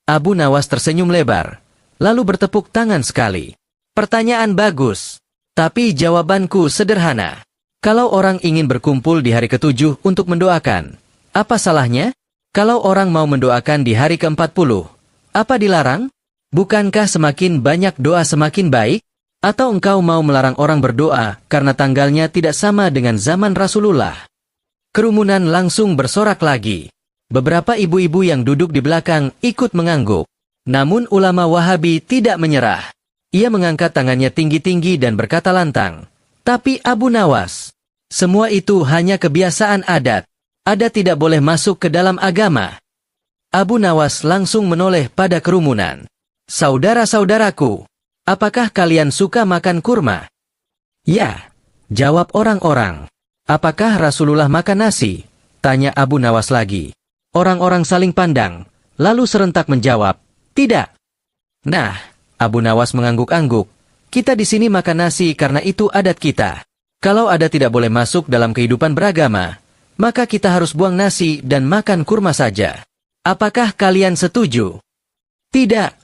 Abu Nawas tersenyum lebar, lalu bertepuk tangan sekali. Pertanyaan bagus, tapi jawabanku sederhana. Kalau orang ingin berkumpul di hari ke-7 untuk mendoakan, apa salahnya? Kalau orang mau mendoakan di hari ke-40, apa dilarang? Bukankah semakin banyak doa semakin baik? Atau engkau mau melarang orang berdoa karena tanggalnya tidak sama dengan zaman Rasulullah? Kerumunan langsung bersorak lagi. Beberapa ibu-ibu yang duduk di belakang ikut mengangguk. Namun ulama Wahabi tidak menyerah. Ia mengangkat tangannya tinggi-tinggi dan berkata lantang, "Tapi Abu Nawas, semua itu hanya kebiasaan adat. Adat tidak boleh masuk ke dalam agama." Abu Nawas langsung menoleh pada kerumunan. "Saudara-saudaraku, apakah kalian suka makan kurma?" "Ya," jawab orang-orang. "Apakah Rasulullah makan nasi?" tanya Abu Nawas lagi. Orang-orang saling pandang, lalu serentak menjawab, "Tidak." "Nah," Abu Nawas mengangguk-angguk, "kita di sini makan nasi karena itu adat kita. Kalau adat tidak boleh masuk dalam kehidupan beragama, maka kita harus buang nasi dan makan kurma saja. Apakah kalian setuju?" "Tidak,"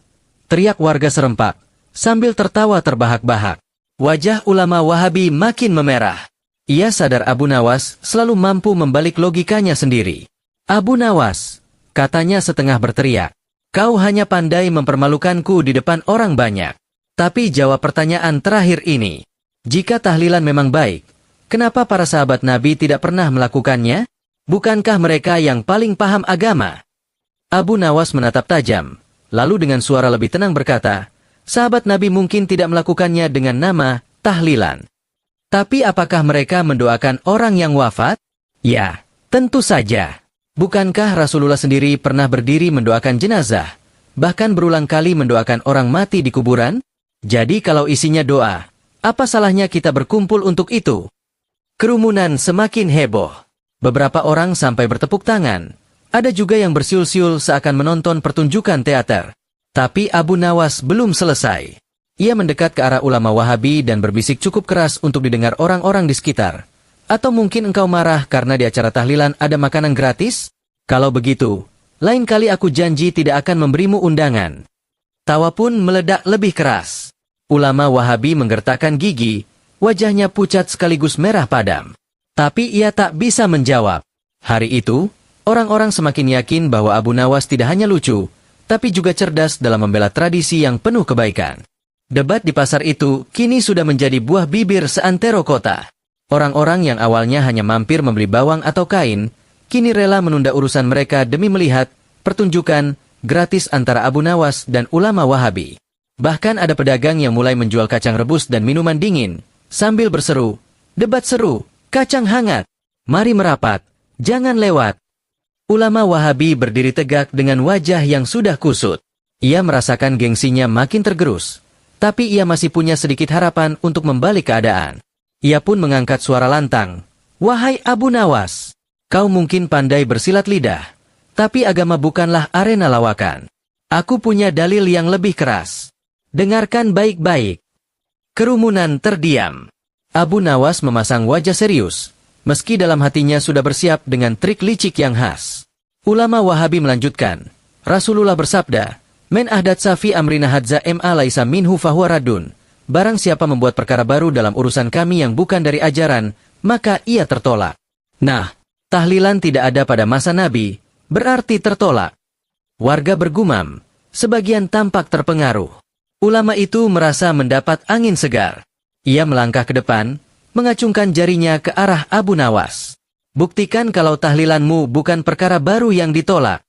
teriak warga serempak, sambil tertawa terbahak-bahak. Wajah ulama Wahabi makin memerah. Ia sadar Abu Nawas selalu mampu membalik logikanya sendiri. "Abu Nawas," katanya setengah berteriak, "kau hanya pandai mempermalukanku di depan orang banyak. Tapi jawab pertanyaan terakhir ini. Jika tahlilan memang baik, kenapa para sahabat Nabi tidak pernah melakukannya? Bukankah mereka yang paling paham agama?" Abu Nawas menatap tajam, lalu dengan suara lebih tenang berkata, "Sahabat Nabi mungkin tidak melakukannya dengan nama tahlilan. Tapi apakah mereka mendoakan orang yang wafat? Ya, tentu saja. Bukankah Rasulullah sendiri pernah berdiri mendoakan jenazah, bahkan berulang kali mendoakan orang mati di kuburan? Jadi kalau isinya doa, apa salahnya kita berkumpul untuk itu?" Kerumunan semakin heboh. Beberapa orang sampai bertepuk tangan. Ada juga yang bersiul-siul seakan menonton pertunjukan teater. Tapi Abu Nawas belum selesai. Ia mendekat ke arah ulama Wahabi dan berbisik cukup keras untuk didengar orang-orang di sekitar. "Atau mungkin engkau marah karena di acara tahlilan ada makanan gratis? Kalau begitu, lain kali aku janji tidak akan memberimu undangan." Tawa pun meledak lebih keras. Ulama Wahabi menggertakkan gigi, wajahnya pucat sekaligus merah padam. Tapi ia tak bisa menjawab. Hari itu, orang-orang semakin yakin bahwa Abu Nawas tidak hanya lucu, tapi juga cerdas dalam membela tradisi yang penuh kebaikan. Debat di pasar itu kini sudah menjadi buah bibir seantero kota. Orang-orang yang awalnya hanya mampir membeli bawang atau kain, kini rela menunda urusan mereka demi melihat pertunjukan gratis antara Abu Nawas dan ulama Wahabi. Bahkan ada pedagang yang mulai menjual kacang rebus dan minuman dingin, sambil berseru, "Debat seru, kacang hangat, mari merapat, jangan lewat." Ulama Wahabi berdiri tegak dengan wajah yang sudah kusut. Ia merasakan gengsinya makin tergerus, tapi ia masih punya sedikit harapan untuk membalik keadaan. Ia pun mengangkat suara lantang, "Wahai Abu Nawas, kau mungkin pandai bersilat lidah, tapi agama bukanlah arena lawakan. Aku punya dalil yang lebih keras. Dengarkan baik-baik." Kerumunan terdiam. Abu Nawas memasang wajah serius, meski dalam hatinya sudah bersiap dengan trik licik yang khas. Ulama Wahabi melanjutkan, "Rasulullah bersabda, 'Men ahdat safi amrina hadza ma laisa minhu fahuwa radun.' Barang siapa membuat perkara baru dalam urusan kami yang bukan dari ajaran, maka ia tertolak." Nah, tahlilan tidak ada pada masa Nabi, berarti tertolak. Warga bergumam, sebagian tampak terpengaruh. Ulama itu merasa mendapat angin segar. Ia melangkah ke depan, mengacungkan jarinya ke arah Abu Nawas. "Buktikan kalau tahlilanmu bukan perkara baru yang ditolak."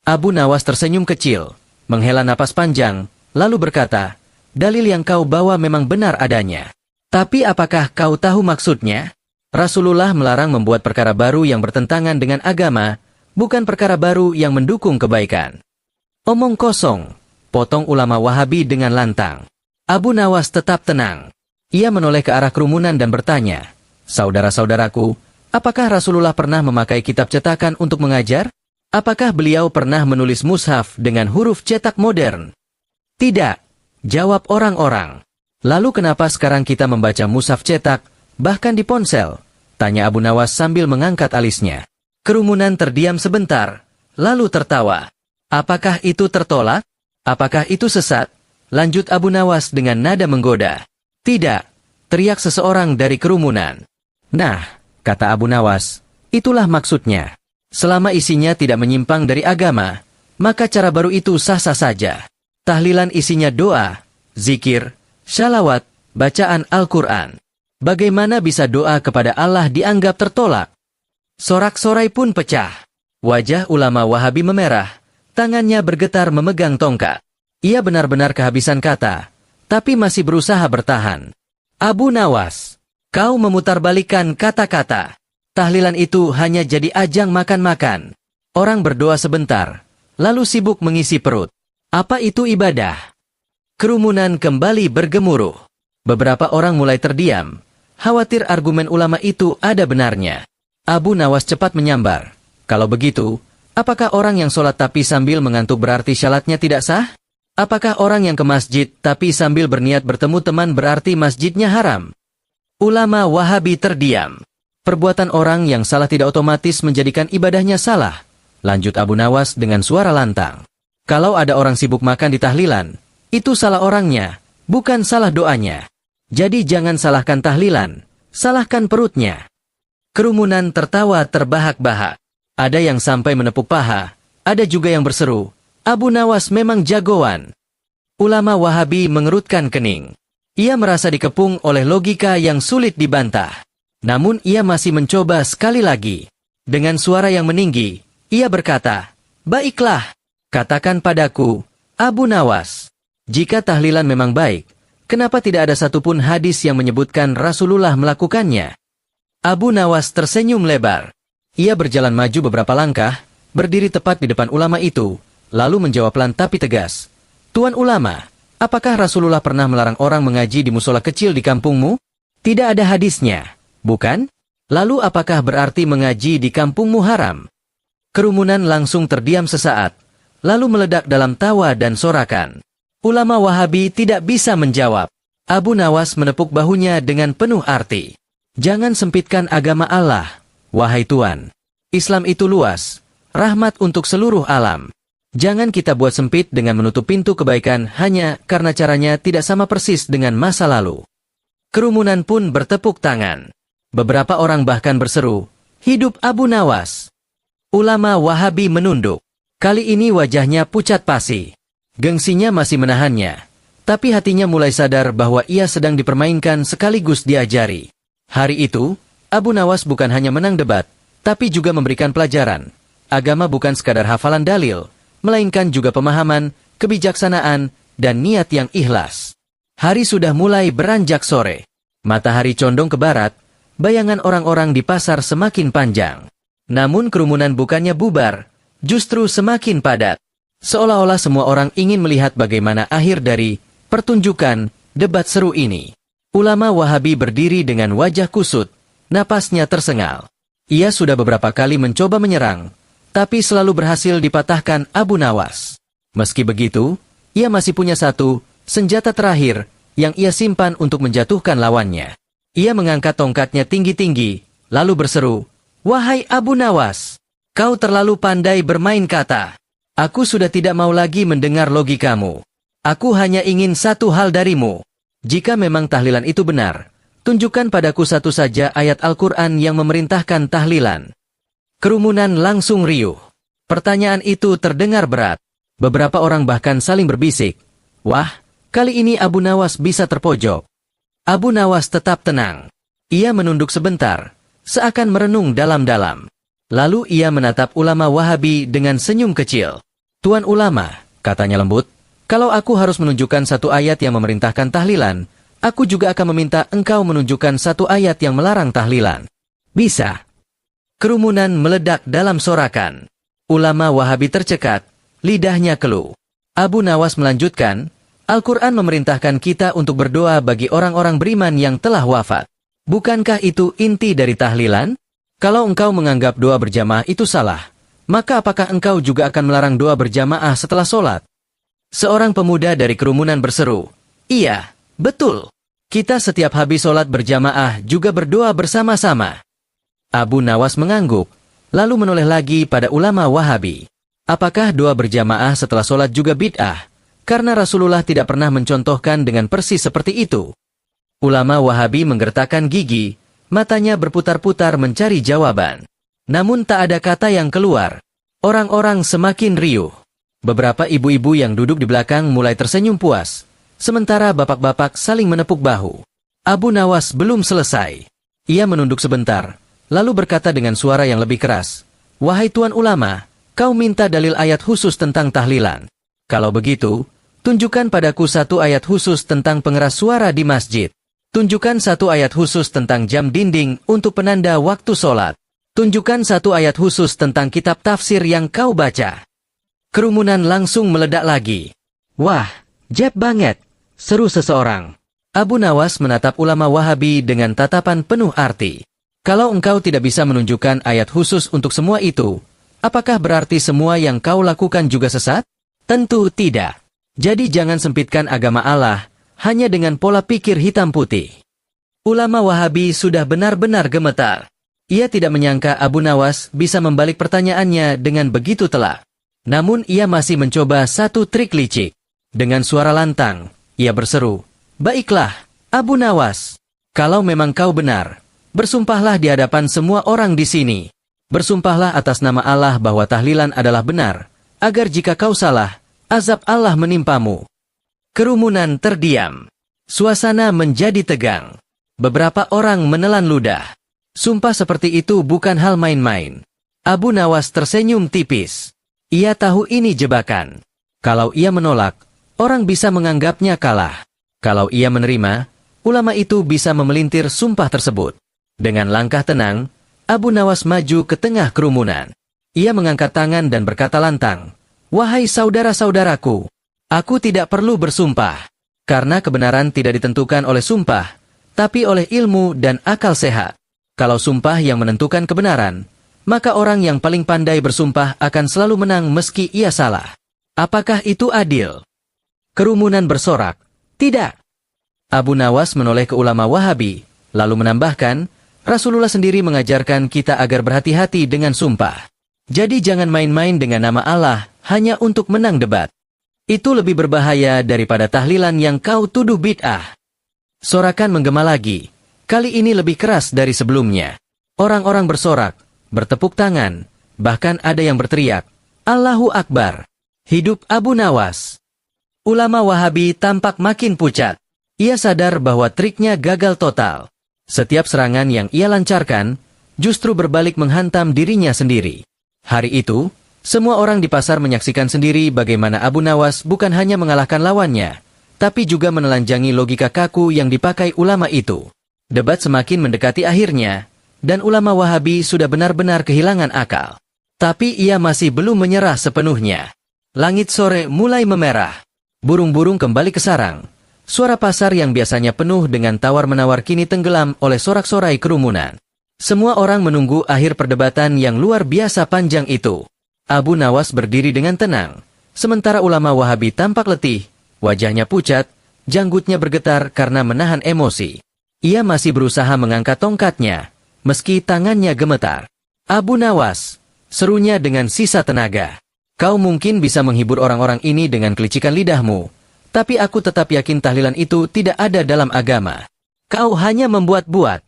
Abu Nawas tersenyum kecil, menghela napas panjang, lalu berkata, "Dalil yang kau bawa memang benar adanya. Tapi apakah kau tahu maksudnya? Rasulullah melarang membuat perkara baru yang bertentangan dengan agama, bukan perkara baru yang mendukung kebaikan." "Omong kosong," potong ulama Wahabi dengan lantang. Abu Nawas tetap tenang. Ia menoleh ke arah kerumunan dan bertanya, "Saudara-saudaraku, apakah Rasulullah pernah memakai kitab cetakan untuk mengajar? Apakah beliau pernah menulis mushaf dengan huruf cetak modern?" "Tidak," Jawab orang-orang. Lalu kenapa sekarang kita membaca mushaf cetak, bahkan di ponsel? Tanya Abu Nawas sambil mengangkat alisnya. Kerumunan terdiam sebentar, lalu tertawa. Apakah itu tertolak? Apakah itu sesat? Lanjut Abu Nawas dengan nada menggoda. Tidak, teriak seseorang dari kerumunan. Nah, kata Abu Nawas, itulah maksudnya. Selama isinya tidak menyimpang dari agama, maka cara baru itu sah-sah saja. Tahlilan isinya doa, zikir, syalawat, bacaan Al-Quran. Bagaimana bisa doa kepada Allah dianggap tertolak? Sorak-sorai pun pecah. Wajah ulama Wahabi memerah, tangannya bergetar memegang tongkat. Ia benar-benar kehabisan kata, tapi masih berusaha bertahan. Abu Nawas, kau memutarbalikkan kata-kata. Tahlilan itu hanya jadi ajang makan-makan. Orang berdoa sebentar, lalu sibuk mengisi perut. Apa itu ibadah? Kerumunan kembali bergemuruh. Beberapa orang mulai terdiam, khawatir argumen ulama itu ada benarnya. Abu Nawas cepat menyambar. Kalau begitu, apakah orang yang sholat tapi sambil mengantuk berarti syalatnya tidak sah? Apakah orang yang ke masjid tapi sambil berniat bertemu teman berarti masjidnya haram? Ulama Wahabi terdiam. Perbuatan orang yang salah tidak otomatis menjadikan ibadahnya salah. Lanjut Abu Nawas dengan suara lantang. Kalau ada orang sibuk makan di tahlilan, itu salah orangnya, bukan salah doanya. Jadi jangan salahkan tahlilan, salahkan perutnya. Kerumunan tertawa terbahak-bahak. Ada yang sampai menepuk paha, ada juga yang berseru, Abu Nawas memang jagoan. Ulama Wahabi mengerutkan kening. Ia merasa dikepung oleh logika yang sulit dibantah. Namun ia masih mencoba sekali lagi. Dengan suara yang meninggi, ia berkata, baiklah, katakan padaku, Abu Nawas, jika tahlilan memang baik, kenapa tidak ada satupun hadis yang menyebutkan Rasulullah melakukannya? Abu Nawas tersenyum lebar. Ia berjalan maju beberapa langkah, berdiri tepat di depan ulama itu, lalu menjawab pelan tapi tegas. Tuan ulama, apakah Rasulullah pernah melarang orang mengaji di musola kecil di kampungmu? Tidak ada hadisnya, bukan? Lalu apakah berarti mengaji di kampungmu haram? Kerumunan langsung terdiam sesaat, lalu meledak dalam tawa dan sorakan. Ulama Wahabi tidak bisa menjawab. Abu Nawas menepuk bahunya dengan penuh arti. Jangan sempitkan agama Allah, wahai Tuan. Islam itu luas, rahmat untuk seluruh alam. Jangan kita buat sempit dengan menutup pintu kebaikan hanya karena caranya tidak sama persis dengan masa lalu. Kerumunan pun bertepuk tangan. Beberapa orang bahkan berseru, hidup Abu Nawas. Ulama Wahabi menunduk. Kali ini wajahnya pucat pasi. Gengsinya masih menahannya, tapi hatinya mulai sadar bahwa ia sedang dipermainkan sekaligus diajari. Hari itu, Abu Nawas bukan hanya menang debat, tapi juga memberikan pelajaran. Agama bukan sekadar hafalan dalil, melainkan juga pemahaman, kebijaksanaan, dan niat yang ikhlas. Hari sudah mulai beranjak sore. Matahari condong ke barat, bayangan orang-orang di pasar semakin panjang. Namun kerumunan bukannya bubar, justru semakin padat. Seolah-olah semua orang ingin melihat bagaimana akhir dari pertunjukan debat seru ini. Ulama Wahabi berdiri dengan wajah kusut, napasnya tersengal. Ia sudah beberapa kali mencoba menyerang, tapi selalu berhasil dipatahkan Abu Nawas. Meski begitu, ia masih punya satu senjata terakhir yang ia simpan untuk menjatuhkan lawannya. Ia mengangkat tongkatnya tinggi-tinggi, lalu berseru, "Wahai Abu Nawas, kau terlalu pandai bermain kata. Aku sudah tidak mau lagi mendengar logikamu. Aku hanya ingin satu hal darimu. Jika memang tahlilan itu benar, tunjukkan padaku satu saja ayat Al-Quran yang memerintahkan tahlilan." Kerumunan langsung riuh. Pertanyaan itu terdengar berat. Beberapa orang bahkan saling berbisik, "Wah, kali ini Abu Nawas bisa terpojok." Abu Nawas tetap tenang. Ia menunduk sebentar, seakan merenung dalam-dalam. Lalu ia menatap ulama Wahabi dengan senyum kecil. "Tuan ulama," katanya lembut, "kalau aku harus menunjukkan satu ayat yang memerintahkan tahlilan, aku juga akan meminta engkau menunjukkan satu ayat yang melarang tahlilan. Bisa?" Kerumunan meledak dalam sorakan. Ulama Wahabi tercekat, lidahnya keluh. Abu Nawas melanjutkan, "Al-Quran memerintahkan kita untuk berdoa bagi orang-orang beriman yang telah wafat. Bukankah itu inti dari tahlilan? Kalau engkau menganggap doa berjamaah itu salah, maka apakah engkau juga akan melarang doa berjamaah setelah sholat?" Seorang pemuda dari kerumunan berseru, "Iya, betul. Kita setiap habis sholat berjamaah juga berdoa bersama-sama." Abu Nawas mengangguk, lalu menoleh lagi pada ulama Wahabi. Apakah doa berjamaah setelah sholat juga bid'ah? Karena Rasulullah tidak pernah mencontohkan dengan persis seperti itu. Ulama Wahabi menggertakkan gigi, matanya berputar-putar mencari jawaban. Namun tak ada kata yang keluar. Orang-orang semakin riuh. Beberapa ibu-ibu yang duduk di belakang mulai tersenyum puas, sementara bapak-bapak saling menepuk bahu. Abu Nawas belum selesai. Ia menunduk sebentar, lalu berkata dengan suara yang lebih keras, "Wahai tuan ulama, kau minta dalil ayat khusus tentang tahlilan. Kalau begitu, tunjukkan padaku satu ayat khusus tentang pengeras suara di masjid. Tunjukkan satu ayat khusus tentang jam dinding untuk penanda waktu sholat. Tunjukkan satu ayat khusus tentang kitab tafsir yang kau baca." Kerumunan langsung meledak lagi. "Wah, jeb banget," seru seseorang. Abu Nawas menatap ulama Wahabi dengan tatapan penuh arti. "Kalau engkau tidak bisa menunjukkan ayat khusus untuk semua itu, apakah berarti semua yang kau lakukan juga sesat? Tentu tidak. Jadi jangan sempitkan agama Allah hanya dengan pola pikir hitam putih." Ulama Wahabi sudah benar-benar gemetar. Ia tidak menyangka Abu Nawas bisa membalik pertanyaannya dengan begitu telak. Namun ia masih mencoba satu trik licik. Dengan suara lantang, ia berseru, "Baiklah, Abu Nawas. Kalau memang kau benar, bersumpahlah di hadapan semua orang di sini. Bersumpahlah atas nama Allah bahwa tahlilan adalah benar, agar jika kau salah, azab Allah menimpamu." Kerumunan terdiam. Suasana menjadi tegang. Beberapa orang menelan ludah. Sumpah seperti itu bukan hal main-main. Abu Nawas tersenyum tipis. Ia tahu ini jebakan. Kalau ia menolak, orang bisa menganggapnya kalah. Kalau ia menerima, ulama itu bisa memelintir sumpah tersebut. Dengan langkah tenang, Abu Nawas maju ke tengah kerumunan. Ia mengangkat tangan dan berkata lantang, "Wahai saudara-saudaraku, aku tidak perlu bersumpah. Karena kebenaran tidak ditentukan oleh sumpah, tapi oleh ilmu dan akal sehat. Kalau sumpah yang menentukan kebenaran, maka orang yang paling pandai bersumpah akan selalu menang meski ia salah. Apakah itu adil?" Kerumunan bersorak, "Tidak." Abu Nawas menoleh ke ulama Wahabi, lalu menambahkan, "Rasulullah sendiri mengajarkan kita agar berhati-hati dengan sumpah. Jadi jangan main-main dengan nama Allah hanya untuk menang debat. Itu lebih berbahaya daripada tahlilan yang kau tuduh bid'ah." Sorakan menggema lagi, kali ini lebih keras dari sebelumnya. Orang-orang bersorak, bertepuk tangan, bahkan ada yang berteriak, "Allahu Akbar! Hidup Abu Nawas!" Ulama Wahabi tampak makin pucat. Ia sadar bahwa triknya gagal total. Setiap serangan yang ia lancarkan, justru berbalik menghantam dirinya sendiri. Hari itu, semua orang di pasar menyaksikan sendiri bagaimana Abu Nawas bukan hanya mengalahkan lawannya, tapi juga menelanjangi logika kaku yang dipakai ulama itu. Debat semakin mendekati akhirnya, dan ulama Wahabi sudah benar-benar kehilangan akal. Tapi ia masih belum menyerah sepenuhnya. Langit sore mulai memerah. Burung-burung kembali ke sarang. Suara pasar yang biasanya penuh dengan tawar-menawar kini tenggelam oleh sorak-sorai kerumunan. Semua orang menunggu akhir perdebatan yang luar biasa panjang itu. Abu Nawas berdiri dengan tenang, sementara ulama Wahabi tampak letih, wajahnya pucat, janggutnya bergetar karena menahan emosi. Ia masih berusaha mengangkat tongkatnya, meski tangannya gemetar. "Abu Nawas," serunya dengan sisa tenaga, "kau mungkin bisa menghibur orang-orang ini dengan kelicikan lidahmu, tapi aku tetap yakin tahlilan itu tidak ada dalam agama. Kau hanya membuat-buat."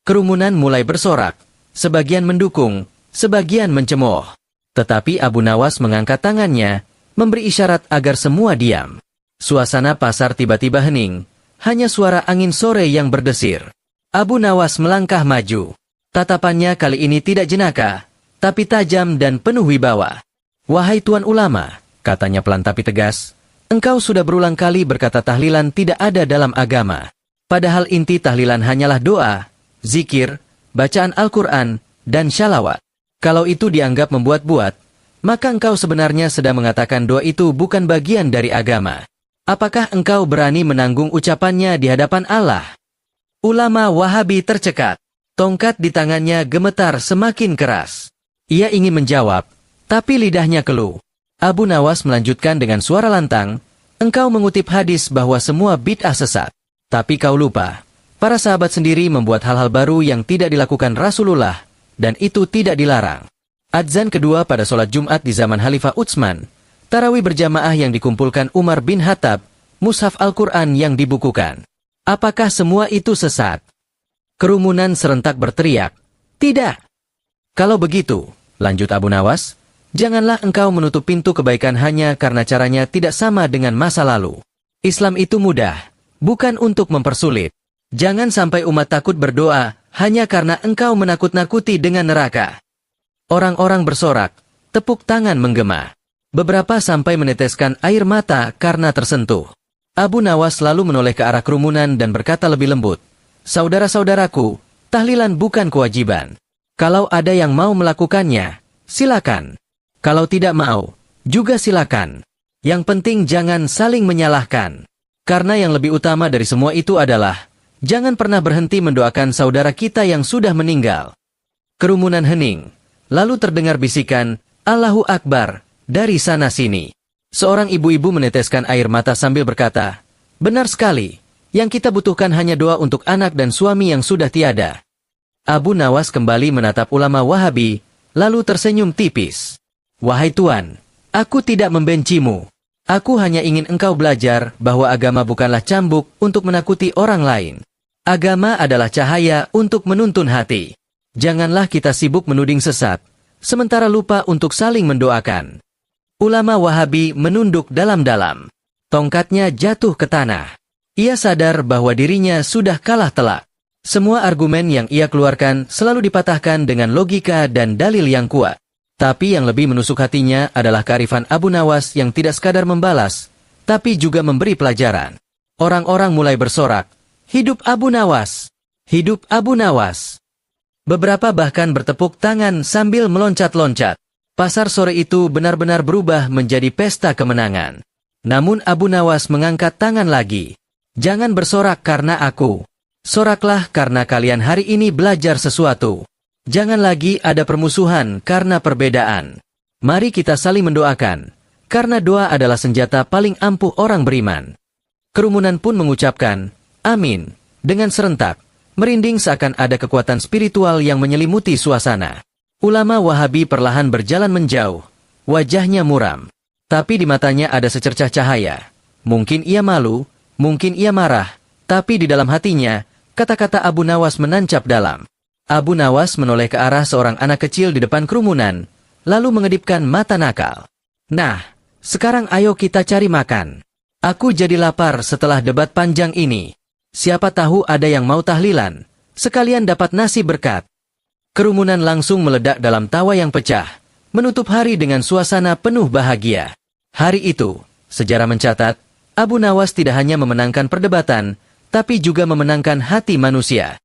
Kerumunan mulai bersorak, sebagian mendukung, sebagian mencemooh. Tetapi Abu Nawas mengangkat tangannya, memberi isyarat agar semua diam. Suasana pasar tiba-tiba hening, hanya suara angin sore yang berdesir. Abu Nawas melangkah maju. Tatapannya kali ini tidak jenaka, tapi tajam dan penuh wibawa. "Wahai tuan ulama," katanya pelan tapi tegas, "engkau sudah berulang kali berkata tahlilan tidak ada dalam agama. Padahal inti tahlilan hanyalah doa, zikir, bacaan Al-Quran, dan syalawat. Kalau itu dianggap membuat-buat, maka engkau sebenarnya sedang mengatakan doa itu bukan bagian dari agama. Apakah engkau berani menanggung ucapannya di hadapan Allah?" Ulama Wahabi tercekat. Tongkat di tangannya gemetar semakin keras. Ia ingin menjawab, tapi lidahnya keluh. Abu Nawas melanjutkan dengan suara lantang, "Engkau mengutip hadis bahwa semua bid'ah sesat. Tapi kau lupa, para sahabat sendiri membuat hal-hal baru yang tidak dilakukan Rasulullah, dan itu tidak dilarang." Adzan kedua pada sholat Jumat di zaman Khalifah Utsman, tarawih berjamaah yang dikumpulkan Umar bin Khattab, mushaf Al-Quran yang dibukukan. Apakah semua itu sesat? Kerumunan serentak berteriak, "Tidak." "Kalau begitu," lanjut Abu Nawas, "janganlah engkau menutup pintu kebaikan hanya karena caranya tidak sama dengan masa lalu. Islam itu mudah, bukan untuk mempersulit. Jangan sampai umat takut berdoa hanya karena engkau menakut-nakuti dengan neraka." Orang-orang bersorak, tepuk tangan menggema. Beberapa sampai meneteskan air mata karena tersentuh. Abu Nawas lalu menoleh ke arah kerumunan dan berkata lebih lembut, "Saudara-saudaraku, tahlilan bukan kewajiban. Kalau ada yang mau melakukannya, silakan. Kalau tidak mau, juga silakan. Yang penting jangan saling menyalahkan. Karena yang lebih utama dari semua itu adalah, jangan pernah berhenti mendoakan saudara kita yang sudah meninggal." Kerumunan hening. Lalu terdengar bisikan, "Allahu Akbar," dari sana-sini. Seorang ibu-ibu meneteskan air mata sambil berkata, "Benar sekali, yang kita butuhkan hanya doa untuk anak dan suami yang sudah tiada." Abu Nawas kembali menatap ulama Wahabi, lalu tersenyum tipis. "Wahai Tuan, aku tidak membencimu. Aku hanya ingin engkau belajar bahwa agama bukanlah cambuk untuk menakuti orang lain. Agama adalah cahaya untuk menuntun hati. Janganlah kita sibuk menuding sesat, sementara lupa untuk saling mendoakan." Ulama Wahabi menunduk dalam-dalam. Tongkatnya jatuh ke tanah. Ia sadar bahwa dirinya sudah kalah telak. Semua argumen yang ia keluarkan selalu dipatahkan dengan logika dan dalil yang kuat. Tapi yang lebih menusuk hatinya adalah kearifan Abu Nawas yang tidak sekadar membalas, tapi juga memberi pelajaran. Orang-orang mulai bersorak, "Hidup Abu Nawas! Hidup Abu Nawas!" Beberapa bahkan bertepuk tangan sambil meloncat-loncat. Pasar sore itu benar-benar berubah menjadi pesta kemenangan. Namun Abu Nawas mengangkat tangan lagi. "Jangan bersorak karena aku. Soraklah karena kalian hari ini belajar sesuatu. Jangan lagi ada permusuhan karena perbedaan. Mari kita saling mendoakan, karena doa adalah senjata paling ampuh orang beriman." Kerumunan pun mengucapkan, "Amin," dengan serentak. Merinding seakan ada kekuatan spiritual yang menyelimuti suasana. Ulama Wahabi perlahan berjalan menjauh. Wajahnya muram. Tapi di matanya ada secercah cahaya. Mungkin ia malu, mungkin ia marah. Tapi di dalam hatinya, kata-kata Abu Nawas menancap dalam. Abu Nawas menoleh ke arah seorang anak kecil di depan kerumunan, lalu mengedipkan mata nakal. "Nah, sekarang ayo kita cari makan. Aku jadi lapar setelah debat panjang ini. Siapa tahu ada yang mau tahlilan, sekalian dapat nasi berkat." Kerumunan langsung meledak dalam tawa yang pecah, menutup hari dengan suasana penuh bahagia. Hari itu, sejarah mencatat, Abu Nawas tidak hanya memenangkan perdebatan, tapi juga memenangkan hati manusia.